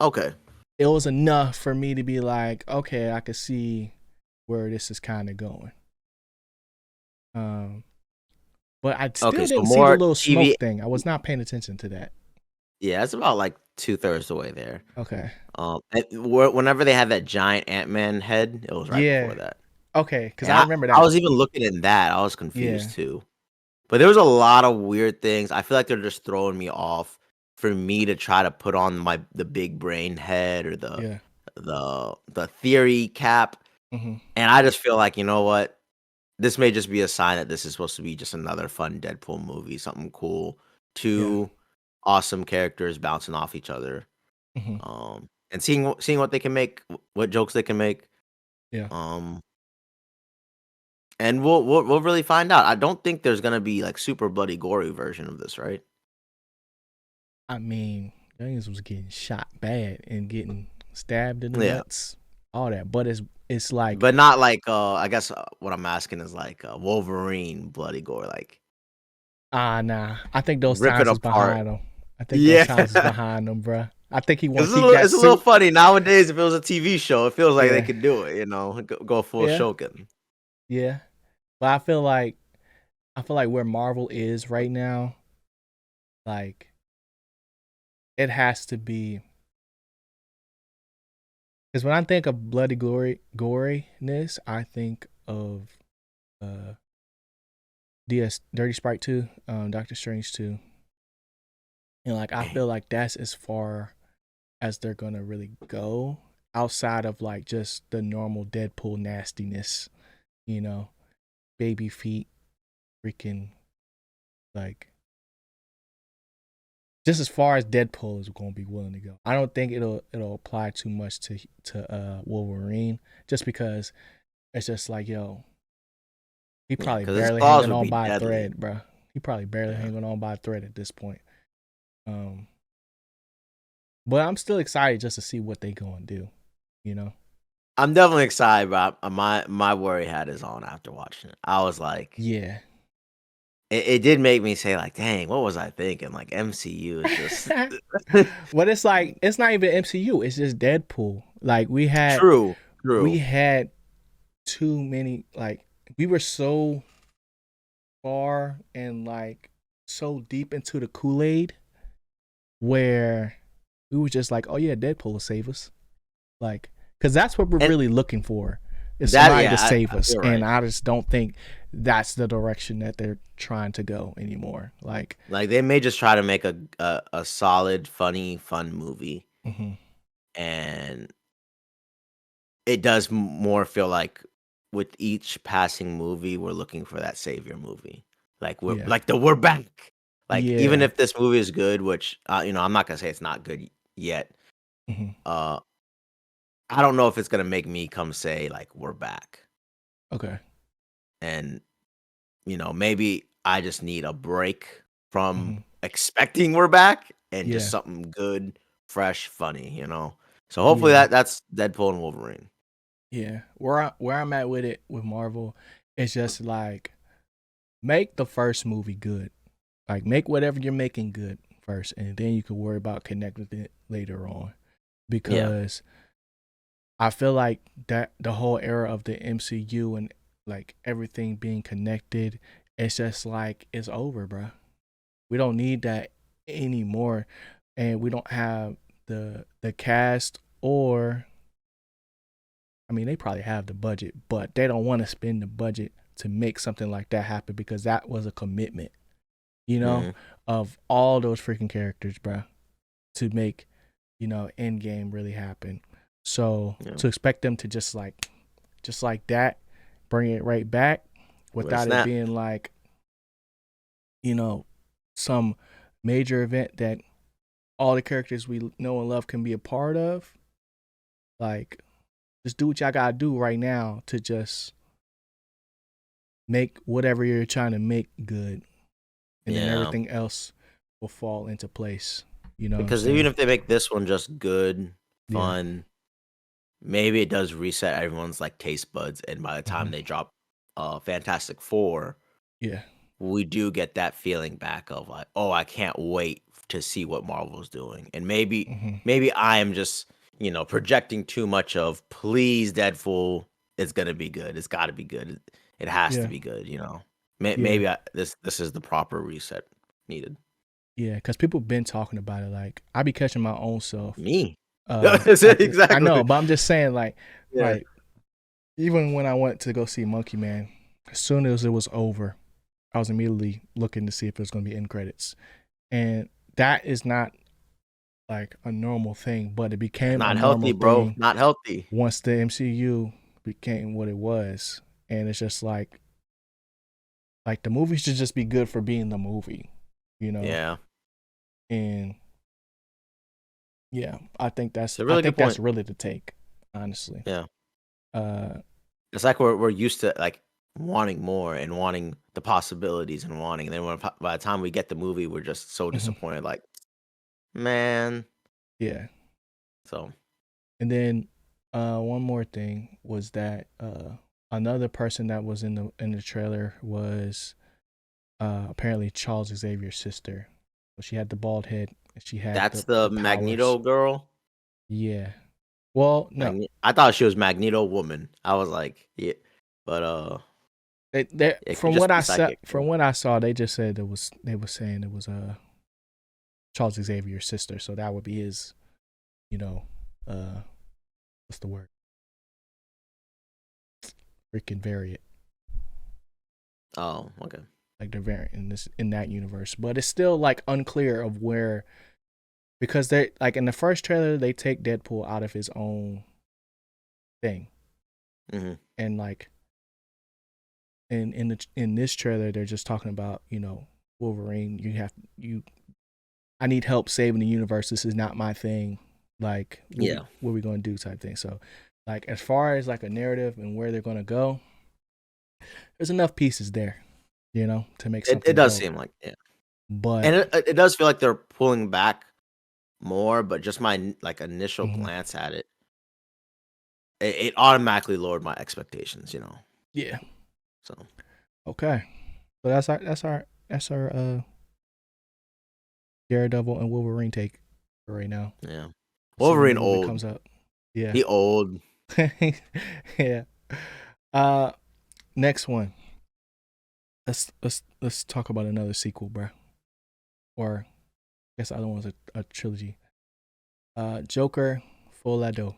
Okay. it was enough for me to be like, okay, I could see where this is kind of going. But I Okay, still so didn't see the more little TV. smoke thing. I was not paying attention to that. Yeah, it's about like 2/3 the way there. Okay. Whenever they had that giant Ant-Man head, it was right Yeah. before that. Okay, because And I remember I that. was even looking in that, I was Yeah. confused too. But there was a lot of weird things. I feel like they're just throwing me off for me to try to put on the big brain head or Yeah. the theory cap, Hmm. and I just feel like, you know what? This may just be a sign that this is supposed to be just another fun Deadpool movie, something cool. Yeah. 2 awesome characters bouncing off each other, Hmm. and seeing what they can make, what jokes they can make, Yeah. um, and we'll really find out. I don't think there's gonna be, like, super bloody gory version of this, right? I mean, Daniels was getting shot bad and getting stabbed in the Yeah. nuts, all that. But it's like, But not like, I guess, what I'm asking is like, Wolverine bloody gore, like, nah. I think those rip it times is apart. behind him. I think those Yeah. times is behind him, bruh. I think he want 'Cause to keep that it's a little suit. funny nowadays. If it was a TV show, it feels like they Yeah. could do it, you know, go full Yeah. Shogun. Yeah. But I feel like where Marvel is right now, like it has to be, because when I think of bloody goriness, I think of uh DS Dirty Sprite 2, Doctor Strange 2. And like I feel like that's as far as they're gonna really go outside of like just the normal Deadpool nastiness, you know, baby feet, freaking like just as far as Deadpool is going to be willing to go. I don't think it'll apply too much to Wolverine, just because it's just like, yo, he Yeah, probably because his barely claws hanging would on be by a deadly. thread, bro. He probably barely Yeah. hanging on by a thread at this point. Um, but I'm still excited just to see what they going to do. You know? I'm definitely excited, but my worry hat is on after watching it. I was like, Yeah. it did make me say like, "Dang, what was I thinking?" Like, MCU is just But it's like it's not even MCU. It's just Deadpool. Like True, we true. had too many. Like we were so far and like so deep into the Kool-Aid where we were just like, oh yeah, Deadpool will save us. Like, because that's what we're And really looking for, is that somebody yeah, to save us. you're And right. I just don't think that's the direction that they're trying to go anymore. Like, Like, they may just try to make a solid, funny, fun movie, mhm, and it does more feel like with each passing movie, we're looking for that savior movie. Like, yeah, we're back. Like, even yeah, if this movie is good, which, I'm not gonna say it's not good yet, mhm, uh, I don't know if it's gonna make me come say, like, "We're back." okay, And, maybe I just need a break from mhm, expecting we're back and just yeah, something good, fresh, funny, you know? So hopefully Yeah. that's Deadpool and Wolverine. Yeah. Where I'm at with it with Marvel, it's just like make the first movie good. Like make whatever you're making good first, and then you can worry about connecting it later on. Yeah. Because I feel like that the whole era of the MCU and like everything being connected, it's just like it's over, bro. We don't need that anymore, and we don't have the cast or I mean they probably have the budget, but they don't want to spend the budget to make something like that happen because that was a commitment, you know, Hmm. of all those freaking characters, bro, to make Endgame really happen. So Yeah. to expect them to just like that, bring it right back We're gonna without it snap. being like, you know, some major event that all the characters we know and love can be a part of. Like, just do what y'all gotta do right now to just make whatever you're trying to make good, and then Yeah. everything else will fall into place. You know what I'm Because even saying? if they make this one just good, Yeah. fun, maybe it does reset everyone's like taste buds, and by the time Hmm. they drop Fantastic Four, Yeah. we do get that feeling back of like, oh, I can't wait to see what Marvel's doing. And maybe Hmm. maybe I am just, projecting too much of please Deadpool, it's gonna be good. It's gotta be good. It has to Yeah. be good. Yeah. Maybe this is the proper reset needed. Yeah. Because people been talking about it. Like, I be catching my own self. Me. That's it, I know, exactly. but I'm just saying, Yeah. like even when I went to go see Monkey Man, as soon as it was over, I was immediately looking to see if it was going to be end credits, and that is not like a normal thing, but it became a Not normal healthy, bro. thing Not healthy. once the MCU became what it was, and it's just like the movie should just be good for being the movie, you know, Yeah. and yeah, It's a I really good think that's point. really the take, honestly. Yeah. Uh, It's like we're used to like wanting more and wanting the possibilities and wanting, and then by the time we get the movie, we're just so mhm, disappointed. Like, man. yeah. So And then one more thing was that another person that was in the trailer was apparently Charles Xavier's sister. So she had the bald head and she had that's the the powers. Magneto girl. Yeah. Well, no. I thought she was Magneto woman. I was like, yeah, but it could just be psychic. From what I saw, they just said they were saying it was Charles Xavier's sister. So that would be his, you know, what's the word? Freaking variant. Oh, okay. Like the variant in that universe, but it's still like unclear of where, because they like in the first trailer they take Deadpool out of his own thing, Hmm. and like in this trailer they're just talking about Wolverine. You I need help saving the universe. This is not my thing. Like Yeah, what we gonna do type thing. So like as far as like a narrative and where they're gonna go, there's enough pieces there, to make it something does dope. seem like, yeah, But and it does feel like they're pulling back more. But just my like initial mhm, glance at it, it automatically lowered my expectations. yeah, So okay. So that's our Daredevil and Wolverine take for right now. yeah, See when the Wolverine movie old. comes up. Yeah. He old. Yeah. Uh Next one. Let's talk about another sequel, bruh. Or I guess the other one's a trilogy. Joker Full Ado.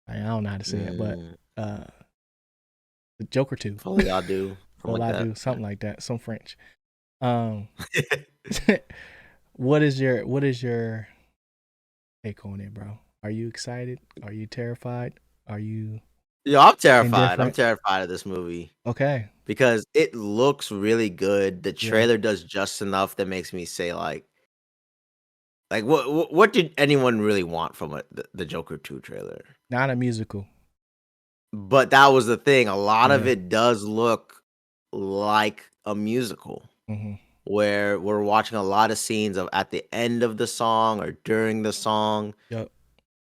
I don't know how to say it, but Mm, uh the Joker 2. Folly I do something Full like that. Ado, something like that. Some French. Um what is your take on it, bro? Are you excited? Are you terrified? Are you Yo, I'm terrified. I'm indifferent? terrified of this movie Okay. because it looks really good. The Yeah. trailer does just enough that makes me say like what did anyone really want from the Joker 2 trailer? Not a musical. But that was the thing. A lot of Yeah. it does look like a musical Hmm. where we're watching a lot of scenes of at the end of the song or during the song. Yep.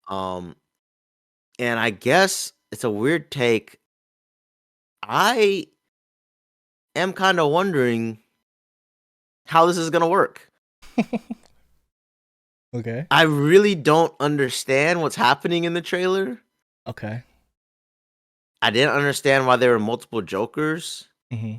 Um And I guess it's a weird take. I am kind of wondering how this is going to work. Okay. I really don't understand what's happening in the trailer. Okay. I didn't understand why there were multiple Jokers. Mm-hmm.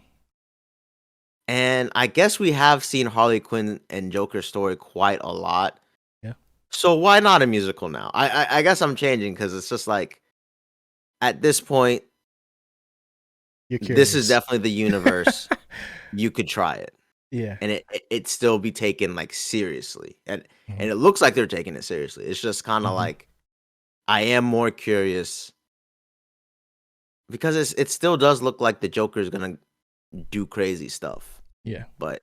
And I guess we have seen Harley Quinn and Joker's story quite a lot. Yeah. So why not a musical now? I guess I'm changing because it's just like at this point, You're this is curious. definitely the universe. You could try it. Yeah. And it still be taken like seriously. Mm-hmm. And it looks like they're taking it seriously. It's just kind of Mm-hmm. like I am more curious because it still does look like the Joker is gonna do crazy stuff. Yeah. But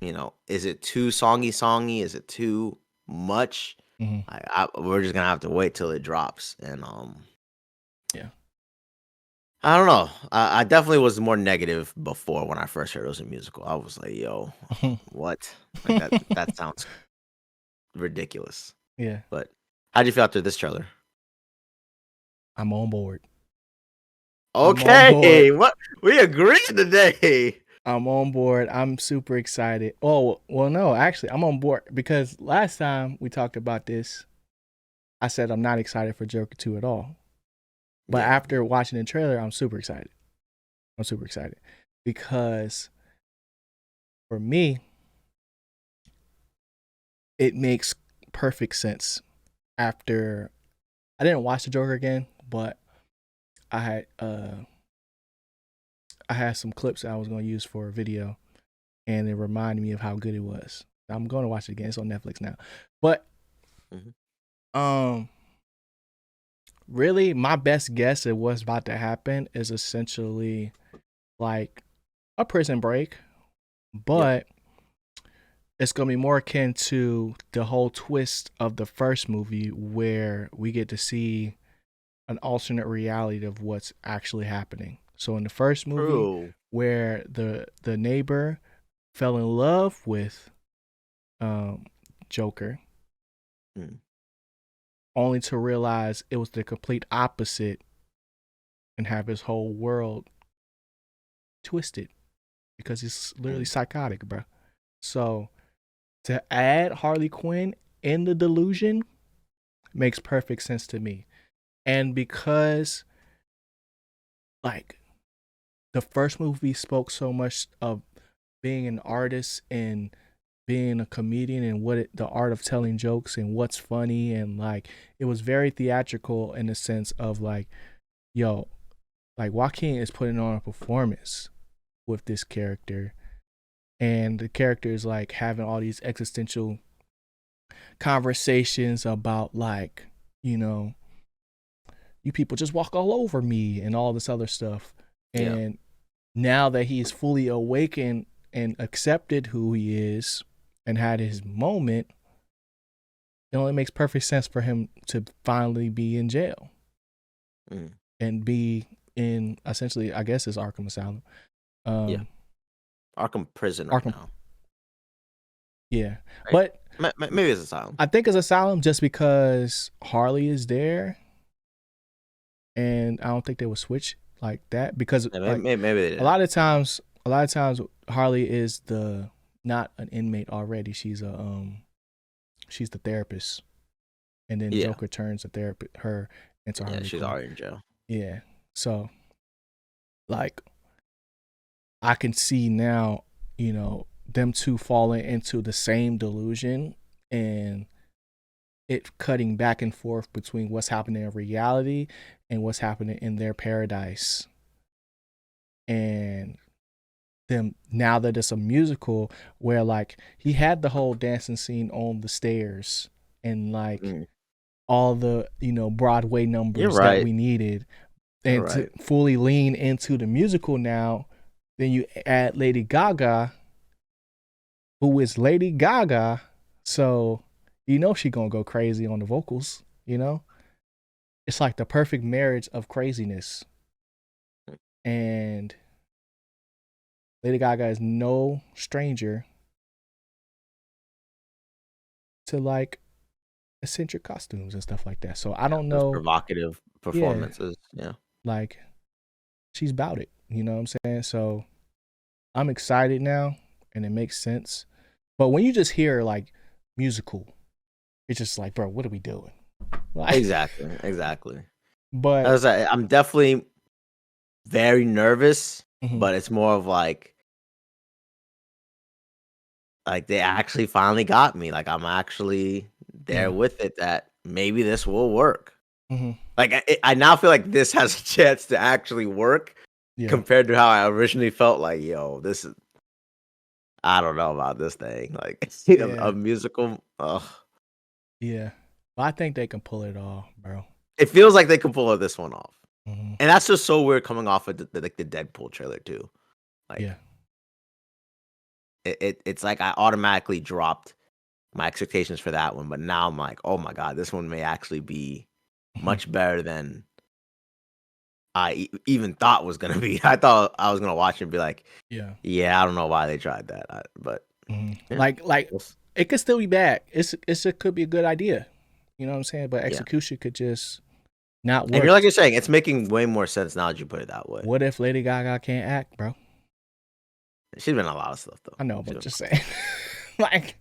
is it too songy? Is it too much? Mm-hmm. We're just gonna have to wait till it drops. And Yeah. I don't know. I definitely was more negative before when I first heard it was a musical. I was like, "Yo, what? Like that sounds ridiculous." Yeah. But how'd you feel after this trailer? I'm on board. I'm on board. Okay, what we agree today. I'm on board. I'm super excited. Oh, well, no, actually, I'm on board because last time we talked about this, I said I'm not excited for Joker 2 at all. But Yeah. after watching the trailer, I'm super excited. I'm super excited because for me, it makes perfect sense. After I didn't watch the Joker again, but I had some clips that I was going to use for a video, and it reminded me of how good it was. I'm going to watch it again. It's on Netflix now. But really, my best guess at what's about to happen is essentially like a prison break, but it's going to be more akin to the whole twist of the first movie where we get to see an alternate reality of what's actually happening. So in the first movie, True. where the neighbor fell in love with Joker, only to realize it was the complete opposite and have his whole world twisted because he's literally psychotic, bro. So to add Harley Quinn in the delusion makes perfect sense to me. And because like the first movie spoke so much of being an artist and being a comedian and the art of telling jokes and what's funny, and like it was very theatrical in the sense of like, yo, like Joaquin is putting on a performance with this character, and the character is like having all these existential conversations about like, you people just walk all over me and all this other stuff. And now that he's fully awakened and accepted who he is and had his moment, it only makes perfect sense for him to finally be in jail and be in essentially, I guess, it's Arkham Asylum. Arkham Prison now. Yeah, right? But maybe it's Asylum. I think it's Asylum just because Harley is there, and I don't think they would switch like that because maybe a lot of times Harley is not an inmate already. She's the therapist, and then Joker turns her into Harley. She's already in jail. Yeah, so like I can see now, them two falling into the same delusion and it cutting back and forth between what's happening in reality and what's happening in their paradise. And them now that it's a musical where like he had the whole dancing scene on the stairs and like all the Broadway numbers that we needed, and to fully lean into the musical now, then you add Lady Gaga, who is Lady Gaga, so she gonna go crazy on the vocals. It's like the perfect marriage of craziness, and Lady Gaga is no stranger to like eccentric costumes and stuff like that. So I don't Those know. provocative Yeah, performances. Yeah. like she's about it. You know what I'm saying? So I'm excited now, and it makes sense. But when you just hear like musical, it's just like, bro, what are we doing? Like, Exactly. but As I'm definitely very nervous, mhm, but it's more of like they actually finally got me. Like I'm actually there yeah, with it that maybe this will work. mhm, Like I now feel like this has a chance to actually work yeah, compared to how I originally felt like, yo, this is I don't know about this thing. Like a yeah, musical. yeah. But I think they can pull it off, bro. It feels like they can pull this one off. Hmm. And that's just so weird coming off of like the Deadpool trailer too. Yeah, Like it's like I automatically dropped my expectations for that one, but now I'm like, oh my god, this one may actually be hmm, much better than even thought was gonna be. I thought I was gonna watch it and be like, yeah. yeah, I don't know why they tried that, but Hmm. yeah, Like it could still be bad. It could be a good idea. You know what I'm saying? But yeah. execution could just not And work. you're saying, it's making way more sense now that you put it that way. What if Lady Gaga can't act, bro? She's been in a lot of stuff though. I know, She's but been, just saying. Like,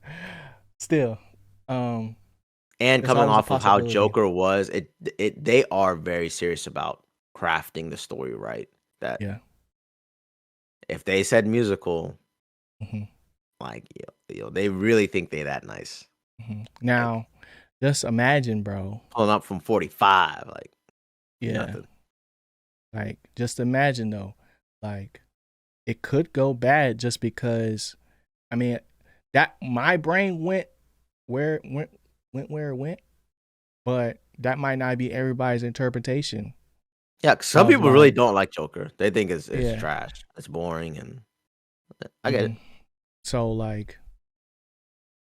still, um, and there's coming always a off of how possibility. Joker was, they are very serious about crafting the story right. That Yeah. if they said musical, Hmm. like they really think they that nice. Hmm. Like Now, just imagine, bro. pulling up from 45, like Yeah. nothing. Like, just imagine though. Like, it could go bad just because. I mean, that my brain went where it went, but that might not be everybody's interpretation Yeah, 'cause some of people really like, don't like Joker. They think it's yeah. trash. It's boring, and I get Hmm. it. So like,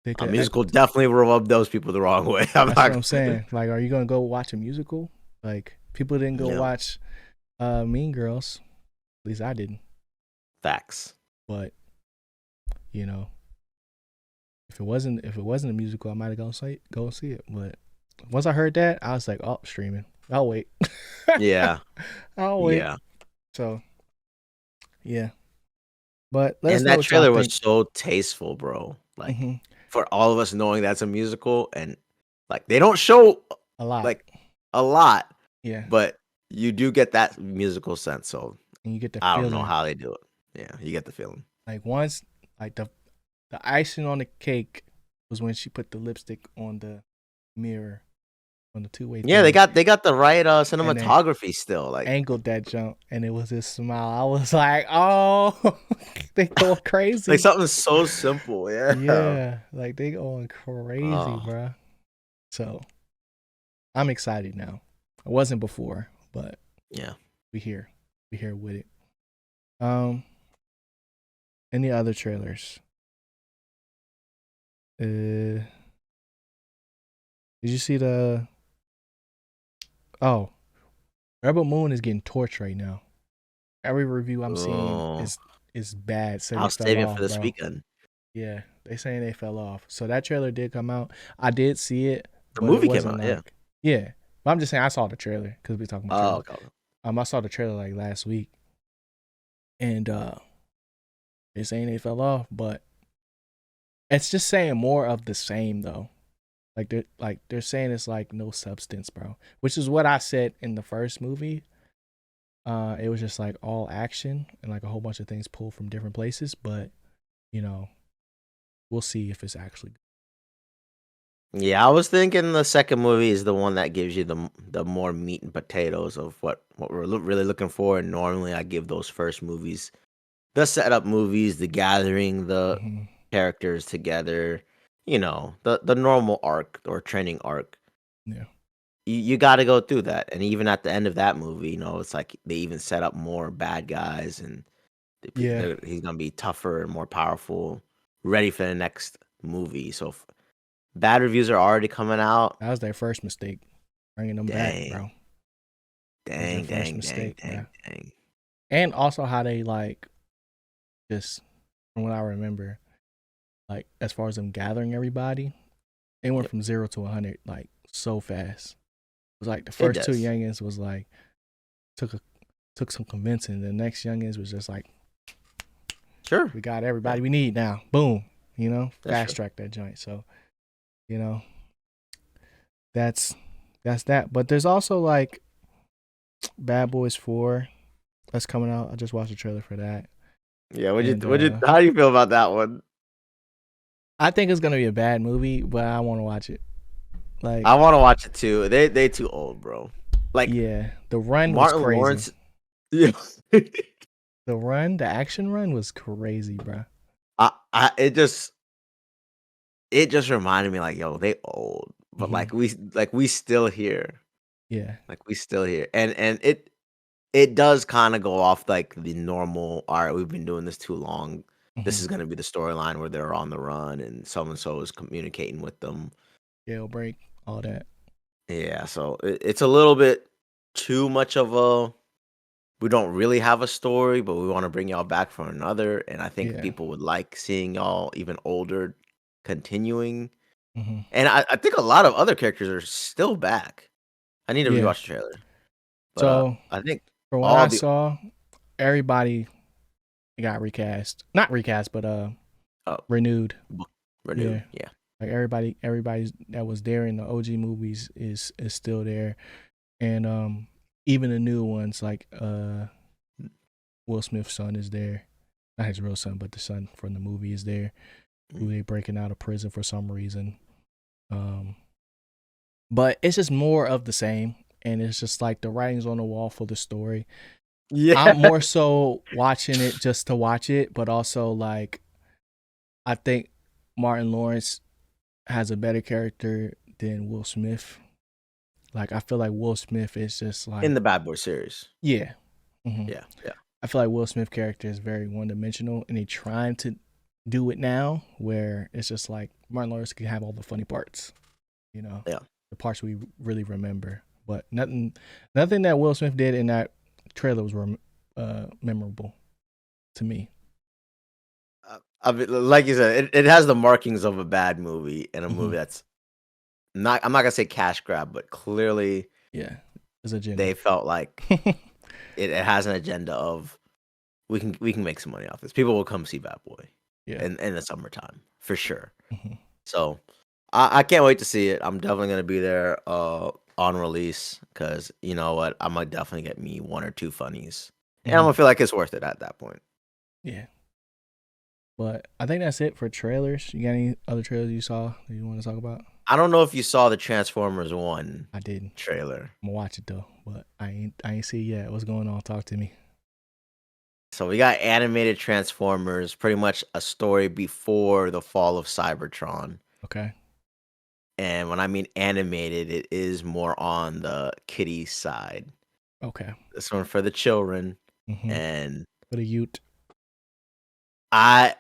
they A could. musical definitely will rub those people the wrong way. I'm That's what not I'm gonna saying. Like, are you gonna go watch a musical? Like, people didn't go watch Mean Girls. At least I didn't. facts. But you know, if it wasn't a musical, I might have go and see it. But once I heard that, I was like, oh, streaming. I'll wait. Yeah, I'll wait. yeah. So yeah. But let us And know that what y'all trailer was think. so tasteful, bro. Like Hmm. for all of us knowing that's a musical, and like they don't show A lot. like a lot, Yeah. but you do get that musical sense. So And you get the I don't know feeling. how they do it. Yeah, you get the feeling. Like once like the icing on the cake was when she put the lipstick on the mirror on the two-way Yeah, thing. they got the right And then cinematography still. Like angled that jump and it was this smile. I was like, oh, they going crazy. something so simple. Yeah. Yeah, like they going crazy, Oh bruh. So I'm excited now. I wasn't before, but yeah. we here. We here with it. Um, any other trailers? Did you see the? Oh, Rebel Moon is getting torched right now. Every review I'm seeing Oh, is bad. Said I'll it fell save it for off, this bro. weekend. Yeah, they saying they fell off. So that trailer did come out. I did see it, The but it movie came wasn't out. Yeah. like yeah. But I'm just saying I saw the trailer because we talking about Oh, trailers. okay. I saw the trailer like last week, and they're saying they fell off, but it's just saying more of the same though. They're saying it's like no substance, bro. Which is what I said in the first movie. It was just like all action and like a whole bunch of things pulled from different places, but you know, we'll see if it's actually Yeah, I was thinking the second movie is the one that gives you the more meat and potatoes of what we're really looking for. And normally, I give those first movies, the setup movies, the gathering the good. Hmm. characters together, the normal arc or training arc. Yeah. You got to go through that, and even at the end of that movie, it's like they even set up more bad guys, and Yeah. he's gonna be tougher and more powerful, ready for the next movie. So bad reviews are already coming out. That was their first mistake. Bringing them back, Dang, bro. That was their dang, first dang, dang, mistake, bro. dang, dang. And also how they like just from what I remember, like as far as them gathering everybody, It went Yep. from 0 to 100 like so fast. It was like the It first two does. youngins was like took some convincing. The next youngins was just like, Sure. we got Yeah, everybody we need now. Boom. that's Fast true. track that joint. So, you know, that's that. But there's also like Bad Boys 4 that's coming out. I just watched the trailer for that. Yeah, And how do you feel about that one? I think it's gonna be a bad movie, but I want to watch it. Like, I want to watch it too. They too old, bro. Like yeah, the run was Martin crazy. Lawrence. Yeah. The action run was crazy, bro. It just reminded me like, yo, they old, but Mm-hmm. we still here. Yeah. Like we still here. And it does kind of go off like the normal, all right, we've been doing this too long. This Mm-hmm. is going to be the storyline where they're on the run and so is communicating with them. Jailbreak, all that. Yeah, so it's a little bit too much of a, we don't really have a story, but we want to bring y'all back for another. And I think Yeah. people would like seeing y'all even older continuing. Mm-hmm. And I think a lot of other characters are still back. I need to Yeah. rewatch the trailer. But So I think from what all I the saw, everybody got recast. Not recast, but uh renewed. book renewed. Yeah. Yeah. Like everybody that was there in the OG movies is still there. And even the new ones like Will Smith's son is there. Not his real son, but the son from the movie is there. Who they breaking out of prison for some reason. Um but it's just more of the same, and it's just like the writing's on the wall for the story. I'm Yeah. more so watching it just to watch it, but also like I think Martin Lawrence has a better character than Will Smith. Like I feel like Will Smith is just In like, the Bad Boy series. yeah. hmm Yeah. Yeah. I feel like Will Smith character is very one dimensional, and they trying to do it now where it's just like Martin Lawrence can have all the funny parts, Yeah. the parts we really remember. But nothing that Will Smith did in that trailer was memorable to me. I mean, like you said, it has the markings of a bad movie and a hmm movie that's not, I'm not gonna say cash grab, but clearly Yeah, his agenda. they felt like it has an agenda of, we can make some money off this. People will come see Bad Boy Yeah. in the summertime for sure. hmm So I can't wait to see it. I'm definitely gonna be there on release because you know what, I might definitely get me one or two funnies, and I'm hmm gonna feel like it's worth it at that point. Yeah. But I think that's it for trailers. You got any other trailers you saw that you want to talk about? I don't know if you saw the Transformers one I didn't. trailer. I'm gonna watch it though, but I ain't see it yet. What's going on? Talk to me. So we got animated Transformers, pretty much a story before the fall of Cybertron. Okay. And when I mean animated, it is more on the kiddie side. Okay. This one for the children, Mm-hmm. and For the Ute. I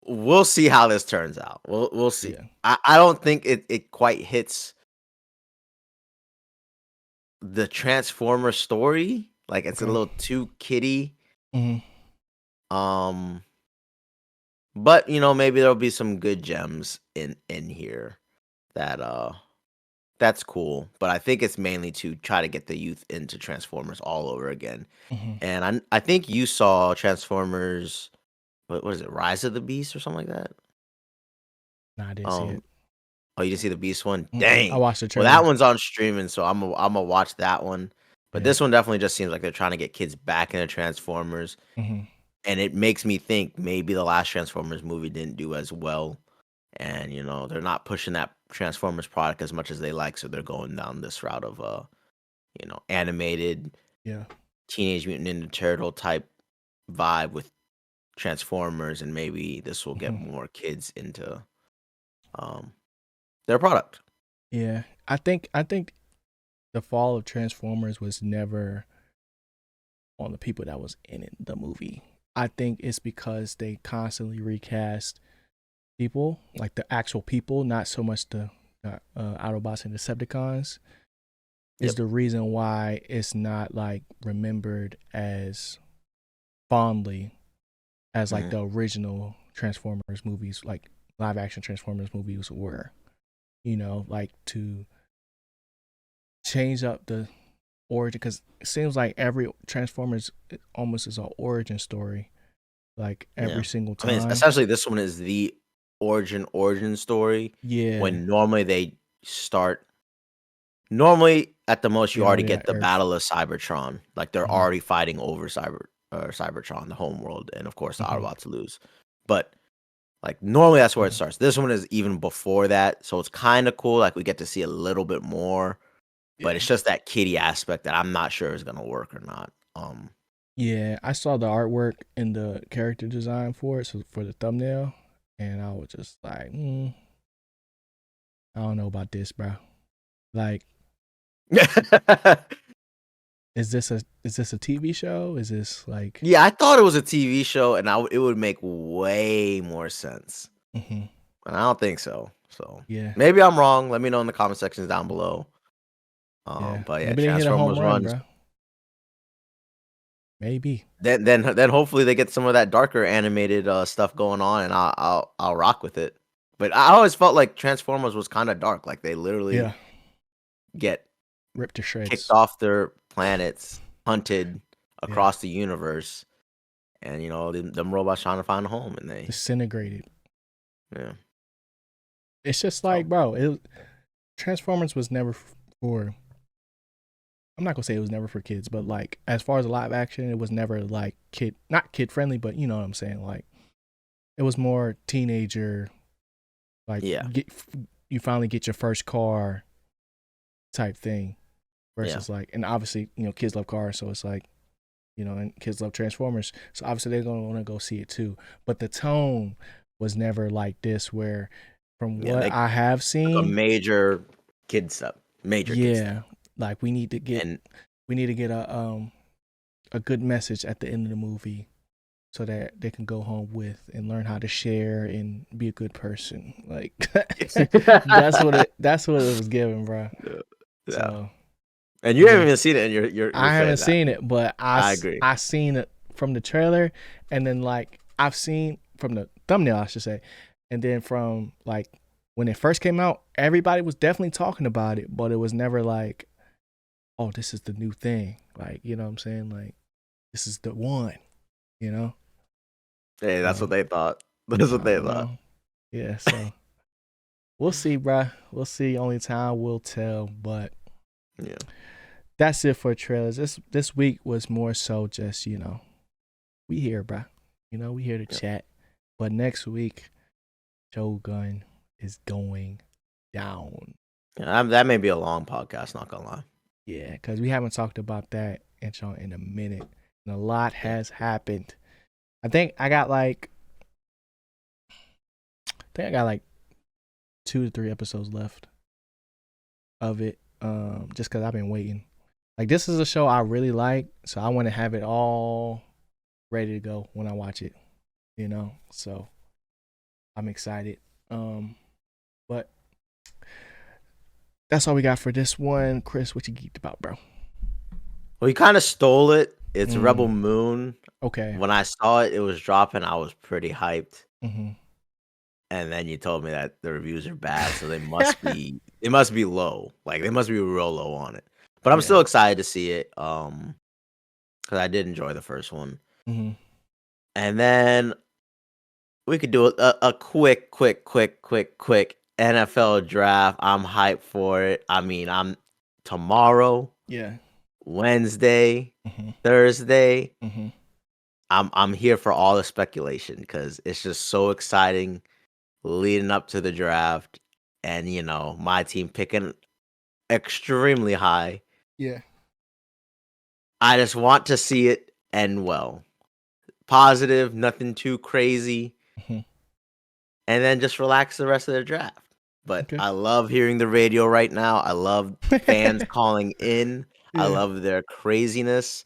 we'll see how this turns out. We'll see. Yeah. I don't think it quite hits the Transformer story. Like it's a Okay. little too kiddie. Mm-hmm. Um, but maybe there'll be some good gems in here that that's cool. But I think it's mainly to try to get the youth into Transformers all over again. Mm-hmm. And I think you saw Transformers. What is it? Rise of the Beast or something like that. Nah, I didn't see it. Um, oh, you didn't see the Beast one? I Dang. watched the Well, that trailer. one's on streaming, so I'm gonna watch that one. But Yeah. this one definitely just seems like they're trying to get kids back into Transformers, Mm-hmm. and it makes me think maybe the last Transformers movie didn't do as well, and they're not pushing that Transformers product as much as they like, so they're going down this route of animated Yeah. Teenage Mutant Ninja Turtle type vibe with Transformers, and maybe this will get Mm-hmm. more kids into um their product. Yeah. I think the fall of Transformers was never on the people that was in it, the movie. I think it's because they constantly recast people, like the actual people, not so much the Autobots and Decepticons, is Yep. the reason why it's not like remembered as fondly as like Mhm. the original Transformers movies, like live action Transformers movies were. like to change up the origin, because it seems like every Transformers almost is an origin story, like every single I mean, time. essentially, this one is the origin story. Yeah. When normally they start. Normally, at the most, you They already already get at the Earth. Battle of Cybertron. Like they're Hmm. already fighting over Cybertron, the home world, and of course the Hmm. Autobots lose. But like normally, that's where it Yeah. starts. This one is even before that, so it's kind of cool. Like we get to see a little bit more, but Yeah. it's just that kitty aspect that I'm not sure is gonna work or not. Yeah. I saw the artwork and the character design for it, so for the thumbnail, and I was just like, I don't know about this, bro. Like, is this a TV show? Is this like? Yeah, I thought it was a TV show, and it would make way more sense. Hmm. And I don't think so. So Yeah. maybe I'm wrong. Let me know in the comment sections down below. Yeah. But yeah, Maybe they hit a home Transformers run, runs. bro. Maybe. Then hopefully they get some of that darker animated stuff going on, and I'll rock with it. But I always felt like Transformers was kind of dark. Like they literally Yeah. get Ripped to kicked shreds. off their planets, hunted Yeah. across the universe, and them robots trying to find a home, and they Disintegrated. yeah. It's just So like, bro, Transformers was never for. I'm not gonna say it was never for kids, but like as far as live action, it was never like not kid friendly, but you know what I'm saying. Like it was more teenager, like yeah, you finally get your first car type thing, yeah, versus like, and obviously kids love cars, so it's like and kids love Transformers, so obviously they're gonna want to go see it too. But the tone was never like this, where from yeah. what They I have took a seen, major kid step, yeah, like and we need to get a good message at the end of the movie so that they can go home with and learn how to share and be a good person. Like that's what it was given, bro. yeah, yeah. So And I you haven't mean, even seen it, and you're I haven't saying that. seen it, but I agree. I seen it from the trailer, and then like I've seen from the thumbnail, I should say, and then from like when it first came out, everybody was definitely talking about it, but it was never like, oh, this is the new thing. Like, you know what I'm saying? Like, this is the one, you know? Hey, that's what So they thought. That's what I they don't thought. know. Yeah, so we'll see, bruh. We'll see. Only time will tell. But Yeah. that's it for trailers. This week was more so just, we here, bruh. We here to Yeah. chat. But next week, Shogun is going down. Yeah, that may be a long podcast, not gonna lie. Yeah, because we haven't talked about that in a minute. And a lot Yeah. has happened. I think I got like 2 to 3 episodes left of it. Just because I've been waiting. Like this is a show I really like, so I want to have it all ready to go when I watch it. So I'm excited. But that's all we got for this one. Chris, what you geeked about, bro? Well, you kind of stole it. It's Rebel Mm, Moon. okay. When I saw it was dropping, I was pretty hyped. Mm-hmm. And then you told me that the reviews are bad, so they must be low. Like they must be real low on it. But I'm Yeah. still excited to see it. Because I did enjoy the first one. Mm-hmm. And then we could do a quick NFL draft. I'm hyped for it. I mean, I'm tomorrow, Yeah. Wednesday, Mm-hmm. Thursday. Mm-hmm. I'm here for all the speculation because it's just so exciting leading up to the draft, and my team picking extremely high. Yeah. I just want to see it end well, positive, nothing too crazy, Mm-hmm. and then just relax the rest of the draft. But Okay. I love hearing the radio right now. I love fans calling in. I Yeah. love their craziness.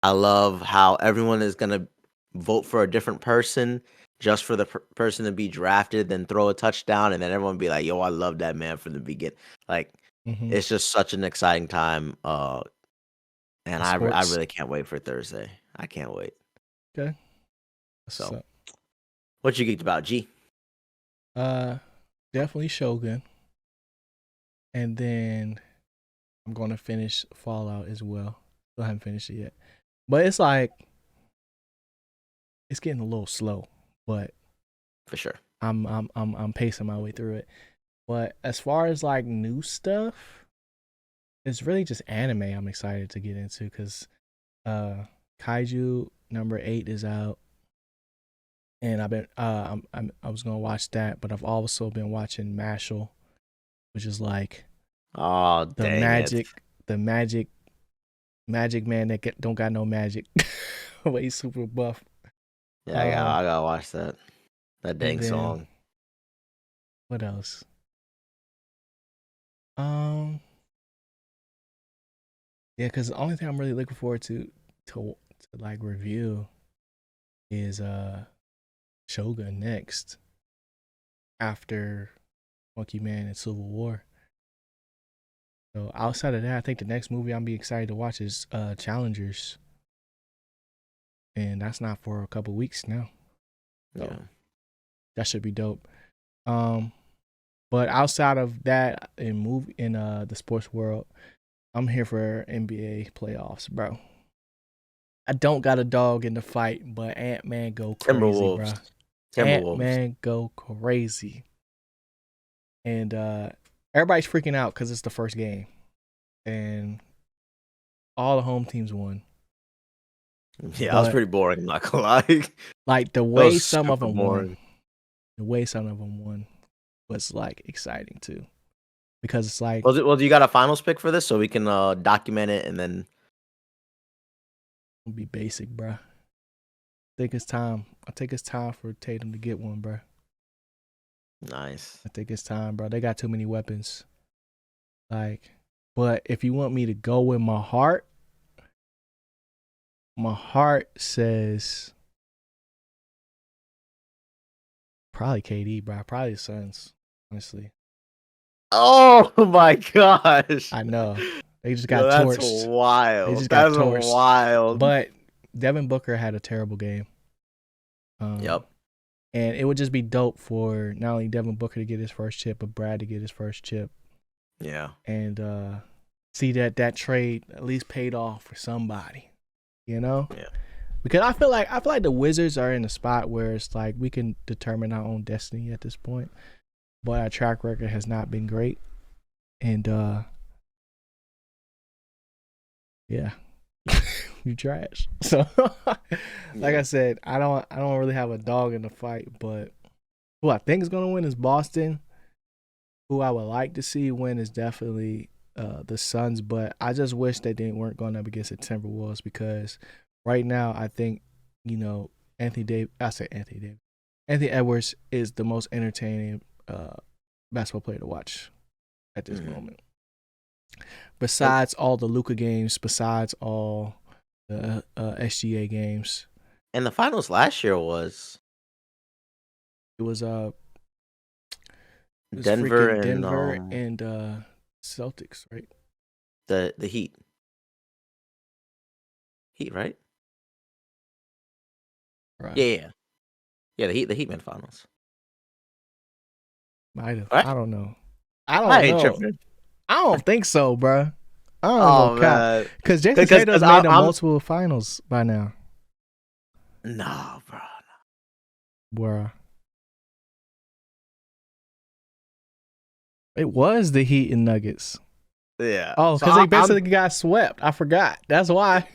I love how everyone is going to vote for a different person just for the person to be drafted, then throw a touchdown, and then everyone be like, yo, I love that man from the beginning. Like, Mm-hmm. it's just such an exciting time. And I Sports. really can't wait for Thursday. I can't wait. Okay. So, So, what you geeked about, G? definitely Shogun. and then I'm gonna finish Fallout as well. Still haven't finished it yet, but it's like it's getting a little slow. But For sure. I'm pacing my way through it. But as far as like new stuff, it's really just anime I'm excited to get into because Kaiju number 8 is out, and I've been I was gonna watch that, but I've also been watching Mashal, which is like Oh, the dang it. magic man that don't got no magic, but he's super buff. Yeah, I gotta watch that. That And dang then song. what else? Um, yeah, because the only thing I'm really looking forward to like review is Shogun next after Monkey Man and Civil War. So outside of that, I think the next movie I'm be excited to watch is Challengers, and that's not for a couple weeks now. So Yeah. that should be dope. But outside of that, in the sports world, I'm here for NBA playoffs, bro. I don't got a dog in the fight, but Ant-Man go crazy, bro. Timberwolves. Ant-Man go crazy. And everybody's freaking out because it's the first game. And all the home teams won. Yeah, that was But pretty boring, I'm not gonna lie. like the That way was some of super them boring. won was like exciting too. Because it's like, Well, do you got a finals pick for this so we can document it and then it'll be basic, bro. I think it's time. I think it's time for Tatum to get one, bro. nice. I think it's time, bro. They got too many weapons. Like, but if you want me to go with my heart says probably KD, bro. Probably the Suns, honestly. Oh my gosh. I know. They just Yo, got that's torched. They wild. just got That's torched. wild. But Devin Booker had a terrible game. Yep. And it would just be dope for not only Devin Booker to get his first chip, but Brad to get his first chip. Yeah. And see that trade at least paid off for somebody. You know? Yeah. Because I feel like the Wizards are in a spot where it's like we can determine our own destiny at this point. But our track record has not been great. And yeah. You trash. So like I said, I don't really have a dog in the fight, but who I think is gonna win is Boston. Who I would like to see win is definitely the Suns, but I just wish they weren't going up against the Timberwolves because right now I think, Anthony Edwards is the most entertaining basketball player to watch at this moment. Besides all the Luka games, besides all the SGA games. And the finals last year was Denver and Celtics, right? The Heat. Heat, right? Right. Yeah. Yeah, the Heat made finals. Might have. Right? I don't know. I ain't tripping. I don't think so, bro. I don't Oh know, man. because Jason Tatum's made the multiple finals by now. No, bro. Bruh. It was the Heat and Nuggets. Yeah. Oh, because they basically got swept. I forgot. That's why.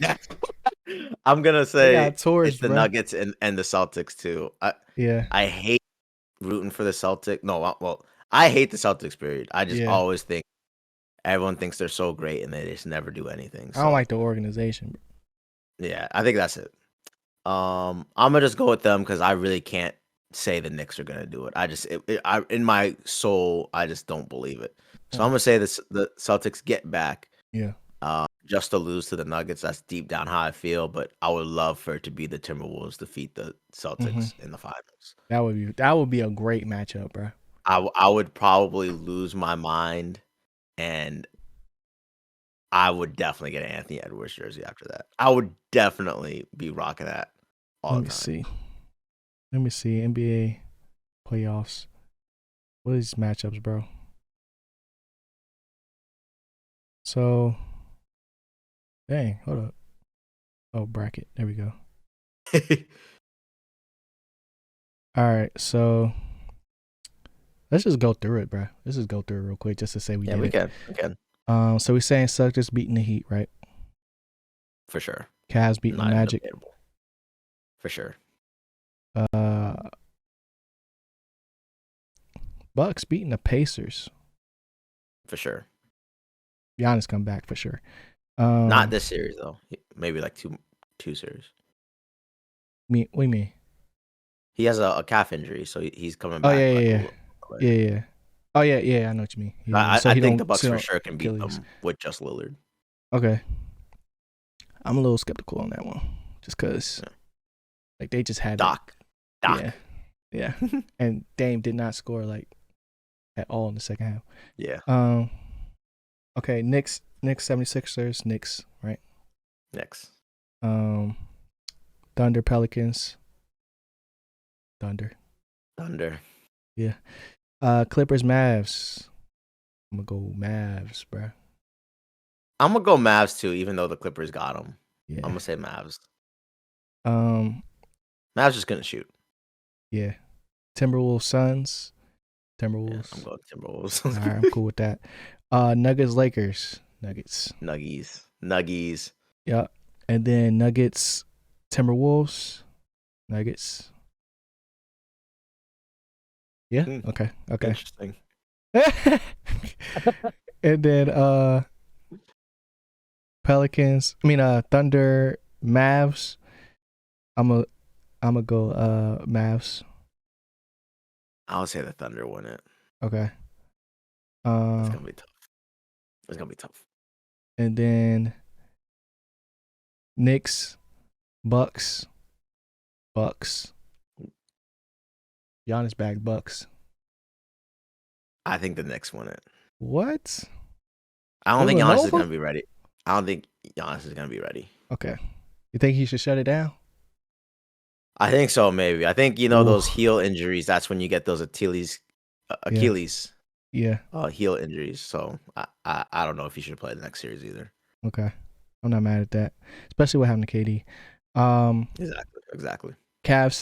I'm gonna say it's the Nuggets and the Celtics too. I hate rooting for the Celtics. No, well, I hate the Celtics. Period. I just always think everyone thinks they're so great and they just never do anything. So. I don't like the organization. Yeah, I think that's it. I'm gonna just go with them because I really can't say the Knicks are gonna do it. I just, in my soul, I just don't believe it. So I'm gonna say the Celtics get back. Yeah. Just to lose to the Nuggets. That's deep down how I feel. But I would love for it to be the Timberwolves defeat the Celtics in the finals. That would be a great matchup, bro. I would probably lose my mind, and I would definitely get an Anthony Edwards jersey after that. I would definitely be rocking that all the time. Let me see. NBA playoffs. What are these matchups, bro? So, dang, hold up. Oh, bracket. There we go. All right, so let's just go through it, bro. Let's just go through it real quick just to say we did we it. can. We can. So we're saying Celtics beating the Heat, right? For sure. Cavs beating the Magic. Debatable. For sure. Bucks beating the Pacers. For sure. Giannis come back for sure. Not this series though. Maybe like two series. What do you mean? He has a calf injury, so he's coming back. Yeah. Oh yeah. I know what you mean. Yeah, I think the Bucks for sure can beat them with just Lillard. Okay. I'm a little skeptical on that one, just because, like, they just had Doc. Yeah. And Dame did not score like at all in the second half. Yeah. Okay. Knicks 76ers. Knicks, right? Knicks. Thunder Pelicans. Thunder. Yeah. Clippers Mavs. I'm gonna go Mavs, bro. I'm gonna go Mavs too, even though the Clippers got them. Yeah. I'm gonna say Mavs. Mavs just gonna shoot. Yeah. Timberwolves Suns. Timberwolves. Yeah, I'm going Timberwolves. All right, I'm cool with that. Nuggets Lakers. Nuggets. Nuggies. Yep. And then Nuggets Timberwolves. Nuggets. Yeah. Okay. Interesting. And then Pelicans. Thunder Mavs. I'm a go Mavs. I'll say the Thunder win it. Okay. It's gonna be tough. And then Knicks, Bucks. Giannis back, Bucks. I think the Knicks win it. What? I don't think Giannis is gonna be ready. I don't think Giannis is gonna be ready. Okay. You think he should shut it down? I think so, maybe. I think those heel injuries. That's when you get those Achilles. Yeah. Heel injuries. So I don't know if he should play the next series either. Okay. I'm not mad at that, especially what happened to KD. Exactly. Cavs,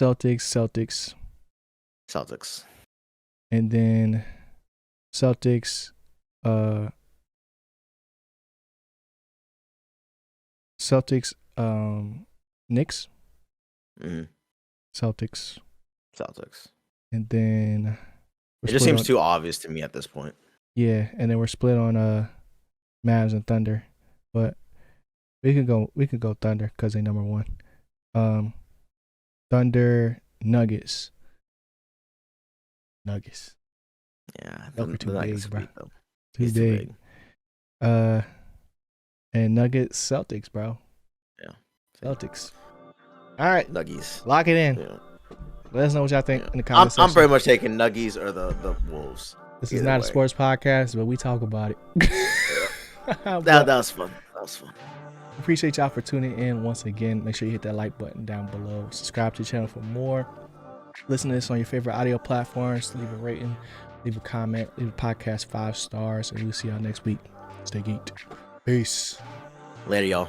Celtics. And then Celtics, Knicks. Mm-hmm. Celtics. And then it just seems too obvious to me at this point. Yeah, and then we're split on Mavs and Thunder, but we could go Thunder because they number one. Thunder Nuggets. Yeah, the too Nuggets big, bro. Too big. And Nuggets Celtics, bro. Yeah, Celtics. All right, Nuggies. Lock it in. Yeah. Let us know what y'all think in the comments section. I'm very much taking Nuggies or the Wolves. This is not a sports podcast, but we talk about it. That was fun. Appreciate y'all for tuning in once again. Make sure you hit that like button down below. Subscribe to the channel for more. Listen to this on your favorite audio platforms. Leave a rating, leave a comment, leave a podcast 5 stars, and we'll see y'all next week. Stay geeked. Peace. Later, y'all.